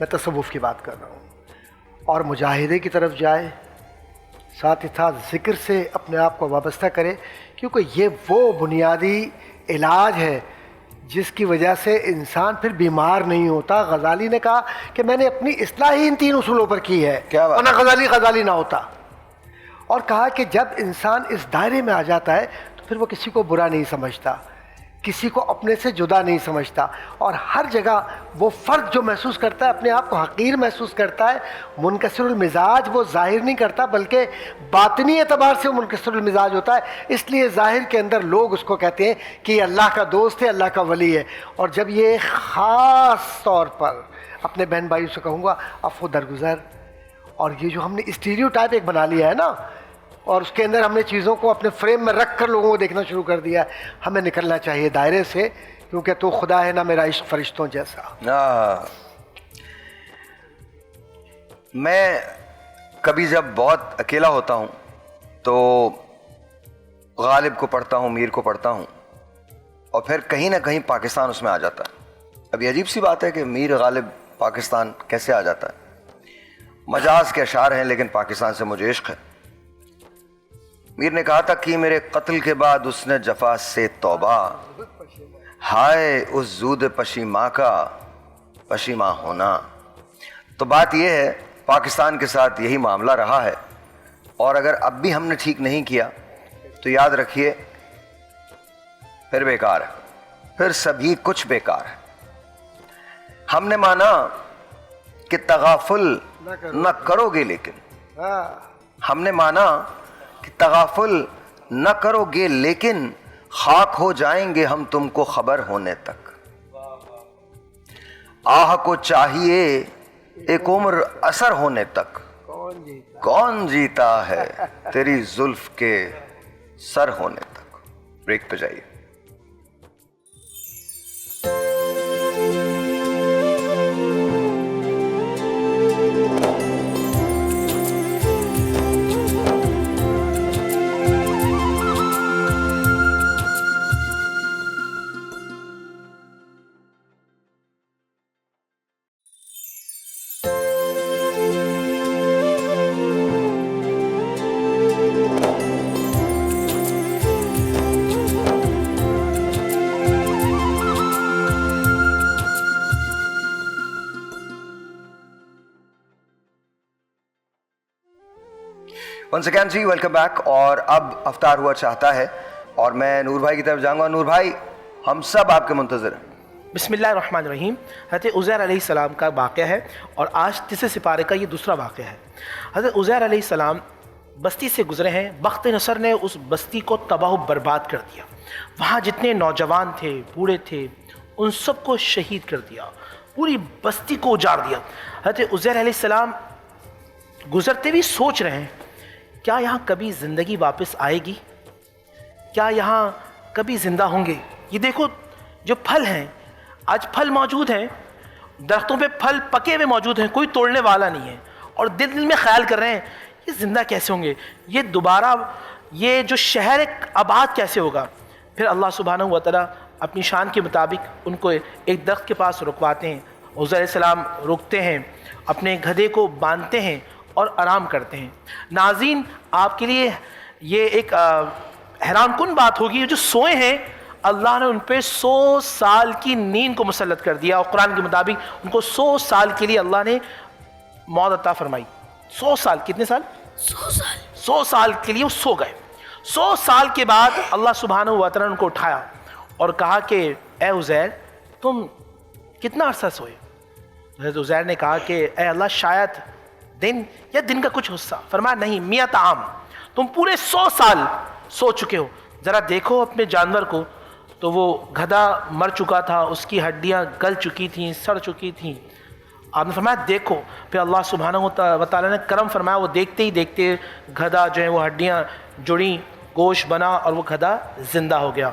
میں تصوف کی بات کر رہا ہوں، اور مجاہدے کی طرف جائے، ساتھ ہی ساتھ ذکر سے اپنے آپ کو وابستہ کرے، کیونکہ یہ وہ بنیادی علاج ہے جس کی وجہ سے انسان پھر بیمار نہیں ہوتا۔ غزالی نے کہا کہ میں نے اپنی اصلاح ہی ان 3 اصولوں پر کی ہے، ورنہ غزالی نہ ہوتا۔ اور کہا کہ جب انسان اس دائرے میں آ جاتا ہے تو پھر وہ کسی کو برا نہیں سمجھتا، کسی کو اپنے سے جدا نہیں سمجھتا، اور ہر جگہ وہ فرد جو محسوس کرتا ہے اپنے آپ کو حقیر محسوس کرتا ہے۔ منکسر المزاج وہ ظاہر نہیں کرتا، بلکہ باطنی اعتبار سے وہ منکسر المزاج ہوتا ہے، اس لیے ظاہر کے اندر لوگ اس کو کہتے ہیں کہ یہ اللہ کا دوست ہے، اللہ کا ولی ہے۔ اور جب یہ خاص طور پر اپنے بہن بھائیوں سے کہوں گا عفو درگزر، اور یہ جو ہم نے اسٹیریو ٹائپ ایک بنا لیا ہے نا، اور اس کے اندر ہم نے چیزوں کو اپنے فریم میں رکھ کر لوگوں کو دیکھنا شروع کر دیا، ہمیں نکلنا چاہیے دائرے سے، کیونکہ تو خدا ہے نہ میرا عشق فرشتوں جیسا۔ میں کبھی جب بہت اکیلا ہوتا ہوں تو غالب کو پڑھتا ہوں، میر کو پڑھتا ہوں، اور پھر کہیں نہ کہیں پاکستان اس میں آ جاتا ہے۔ اب یہ عجیب سی بات ہے کہ میر غالب پاکستان کیسے آ جاتا ہے؟ مجاز کے اشعار ہیں، لیکن پاکستان سے مجھے عشق ہے۔ میر نے کہا تھا کہ میرے قتل کے بعد اس نے جفا سے توبہ، ہائے اس زود پشیماں کا پشیماں ہونا۔ تو بات یہ ہے پاکستان کے ساتھ یہی معاملہ رہا ہے، اور اگر اب بھی ہم نے ٹھیک نہیں کیا تو یاد رکھیے پھر بیکار ہے، پھر سبھی کچھ بیکار ہے۔ ہم نے مانا کہ تغافل نہ کرو گے، لیکن ہم نے مانا کہ تغافل نہ کرو گے، لیکن خاک ہو جائیں گے ہم تم کو خبر ہونے تک۔ آہ کو چاہیے ایک عمر اثر ہونے تک، کون جیتا ہے تیری زلف کے سر ہونے تک۔ بریک پہ جائیے۔ ونس اگین جی ویلکم بیک۔ اور اب افطار ہوا چاہتا ہے، اور میں نور بھائی کی طرف جاؤں گا۔ نور بھائی، ہم سب آپ کے منتظر ہیں۔ بسم اللہ الرحمن الرحیم۔ حضرت عزیر علیہ السلام کا واقعہ ہے، اور آج تیسرے سپارے کا یہ دوسرا واقعہ ہے۔ حضرت عزیر علیہ السلام بستی سے گزرے ہیں، بخت نصر نے اس بستی کو تباہ و برباد کر دیا۔ وہاں جتنے نوجوان تھے، بوڑھے تھے، ان سب کو شہید کر دیا، پوری بستی کو اجاڑ دیا۔ حضرت عزیر علیہ السلام گزرتے بھی سوچ رہے ہیں کیا یہاں کبھی زندگی واپس آئے گی؟ کیا یہاں کبھی زندہ ہوں گے؟ یہ دیکھو جو پھل ہیں، آج پھل موجود ہیں، درختوں پہ پھل پکے ہوئے موجود ہیں، کوئی توڑنے والا نہیں ہے، اور دل میں خیال کر رہے ہیں یہ زندہ کیسے ہوں گے، یہ دوبارہ یہ جو شہر آباد کیسے ہوگا۔ پھر اللہ سبحانہ و تعالیٰ اپنی شان کے مطابق ان کو ایک درخت کے پاس رکواتے ہیں۔ عزیر علیہ السلام رکتے ہیں، اپنے گدھے کو باندھتے ہیں اور آرام کرتے ہیں۔ ناظرین، آپ کے لیے یہ ایک حیران کن بات ہوگی، جو سوئے ہیں اللہ نے ان پہ 100 سال کی نیند کو مسلط کر دیا، اور قرآن کے مطابق ان کو 100 سال کے لیے اللہ نے موت عطا فرمائی۔ 100 سال، کتنے سال؟ 100 سال کے لیے وہ سو گئے۔ 100 سال کے بعد اللہ سبحانہ و تعالیٰ نے ان کو اٹھایا اور کہا کہ اے عزیر تم کتنا عرصہ سوئے؟ حضرت عزیر نے کہا کہ اے اللہ شاید دن یا دن کا کچھ حصہ۔ فرمایا نہیں، 100 عام، تم پورے 100 سال سو چکے ہو۔ ذرا دیکھو اپنے جانور کو، تو وہ گدھا مر چکا تھا، اس کی ہڈیاں گل چکی تھیں، سڑ چکی تھیں۔ آپ نے فرمایا دیکھو۔ پھر اللہ سبحانہ و تعالیٰ نے کرم فرمایا، وہ دیکھتے ہی دیکھتے گدھا جو ہے وہ ہڈیاں جڑیں، گوشت بنا، اور وہ گدھا زندہ ہو گیا۔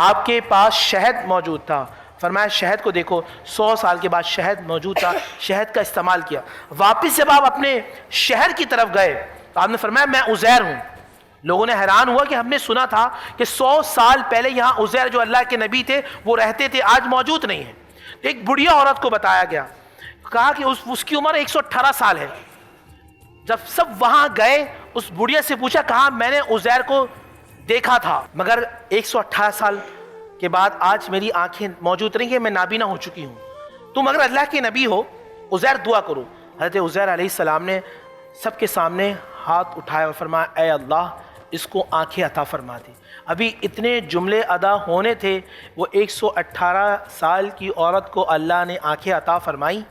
آپ کے پاس شہد موجود تھا، فرمایا شہد کو دیکھو، 100 سال کے بعد شہد موجود تھا، شہد کا استعمال کیا۔ واپس جب آپ اپنے شہر کی طرف گئے تو آپ نے فرمایا میں عزیر ہوں۔ لوگوں نے حیران ہوا کہ ہم نے سنا تھا کہ 100 سال پہلے یہاں عزیر جو اللہ کے نبی تھے وہ رہتے تھے، آج موجود نہیں ہیں۔ ایک بڑھیا عورت کو بتایا گیا، کہا کہ اس کی عمر 118 سال ہے. جب سب وہاں گئے اس بڑھیا سے پوچھا, کہا میں نے عزیر کو دیکھا تھا مگر 118 سال کے بعد آج میری آنکھیں موجود رہی ہیں, میں نابینا ہو چکی ہوں. تم اگر اللہ کے نبی ہو عزیر دعا کرو. حضرت عزیر علیہ السلام نے سب کے سامنے ہاتھ اٹھایا اور فرمایا اے اللہ اس کو آنکھیں عطا فرما دی. ابھی اتنے جملے ادا ہونے تھے, وہ 118 سال کی عورت کو اللہ نے آنکھیں عطا فرمائی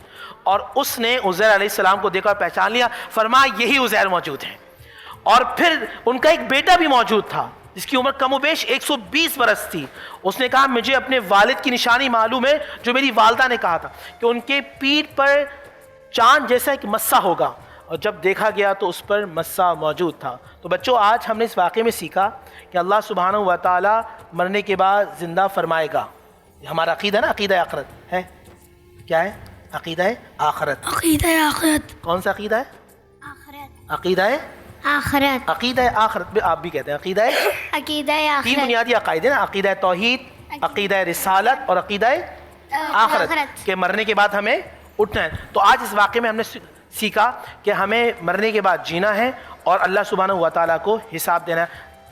اور اس نے عزیر علیہ السلام کو دیکھا پہچان لیا, فرمایا یہی عزیر موجود ہیں. اور پھر ان کا ایک بیٹا بھی موجود تھا جس کی عمر کم و بیش 120 برس تھی. اس نے کہا مجھے اپنے والد کی نشانی معلوم ہے جو میری والدہ نے کہا تھا کہ ان کے پیٹھ پر چاند جیسا ایک مسا ہوگا, اور جب دیکھا گیا تو اس پر مسا موجود تھا. تو بچوں آج ہم نے اس واقعے میں سیکھا کہ اللہ سبحانہ و تعالیٰ مرنے کے بعد زندہ فرمائے گا. یہ ہمارا عقیدہ نا, عقیدہ آخرت ہے. کیا ہے؟ عقیدہ آخرت. عقیدہ آخرت. کون سا عقیدہ ہے؟ آخرت. عقیدہ آخرت. عقیدہ آخرت بھی آپ بھی کہتے ہیں. عقیدہ عقیدہ تین آخرت. بنیادی عقائد ہیں نا, عقیدہ توحید, عقیدہ رسالت اور عقیدہ آخرت کہ مرنے کے بعد ہمیں اٹھنا ہے. تو آج اس واقعے میں ہم نے سیکھا کہ ہمیں مرنے کے بعد جینا ہے اور اللہ سبحانہ و تعالیٰ کو حساب دینا ہے.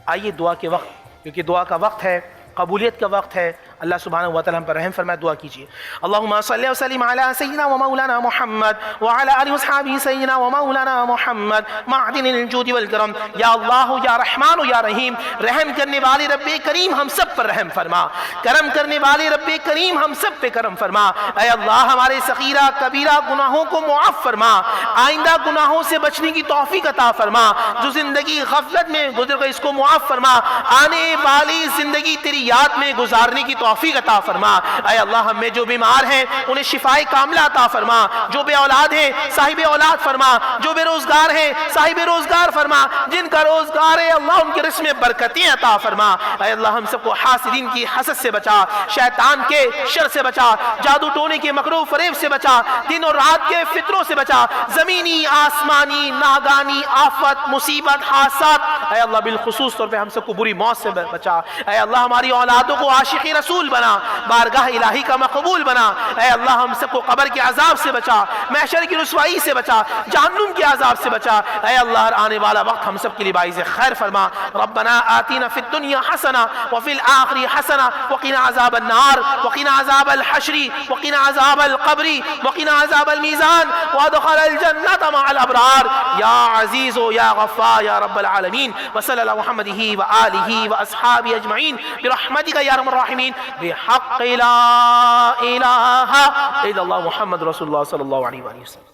آئیے دعا کے وقت, کیونکہ دعا کا وقت ہے, قبولیت کا وقت ہے, اللہ سبحانہ و تعالیٰ ہم پر رحم فرمائے. دعا کیجیے. اللہم صلی وسلم علی سیدنا و مولانا محمد وعلی آلہ وصحابہ سیدنا و مولانا محمد معدن الجود والکرم. یا اللہ یا رحمان یا رحیم, رحم کرنے والے رب کریم ہم سب پر رحم فرما, کرم کرنے والے رب کریم ہم سب پہ کرم فرما. اے اللہ ہمارے صغیرہ کبیرہ گناہوں کو معاف فرما, آئندہ گناہوں سے بچنے کی توفیق عطا فرما. جو زندگی غفلت میں گزر گئی اس کو معاف فرما, آنے والی زندگی تیری یاد میں گزارنے کی توفیق عطا فرما. اے اللہ ہم میں جو بیمار ہیں انہیں شفائے کاملہ عطا فرما, جو بے اولاد ہیں صاحب اولاد فرما, جو بے روزگار ہیں صاحب روزگار فرما, جن کا روزگار ہے اللہ ان کے رزق میں برکتیں عطا فرما. اے اللہ ہم سب کو حاسدین کی حسد سے بچا, شیطان کے شر سے بچا, جادو ٹونے کے مکر و فریب سے بچا, دن اور رات کے فتنوں سے بچا, زمینی آسمانی ناگانی آفت مصیبت حادثات اے اللہ بالخصوص طور پہ ہم سب کو بری موت سے بچا. اے اللہ ہماری اولادوں کو عاشق رسول بنا, بارگاہ الہی کا مقبول بنا. اے اللہ ہم سب کو قبر کے عذاب سے بچا, محشر کی رسوائی سے بچا, جہنم کے عذاب سے بچا. اے اللہ آنے والا وقت ہم سب کے لیے باعث خیر فرما. ربنا آتنا فی الدنیا حسنہ وفی الآخرہ حسنہ وقنا عذاب النار وقنا عذاب الحشر وقنا عذاب القبر وقنا عذاب الميزان وادخل الجنة مع الأبرار یا عزیز یا غفار یا رب العالمین. وصلی اللہ محمد وآلہ وأصحابہ اجمعین برحمتک یا ارحم الراحمین بحق لا الہ الا اللہ محمد رسول اللہ صلی اللہ علیہ وسلم.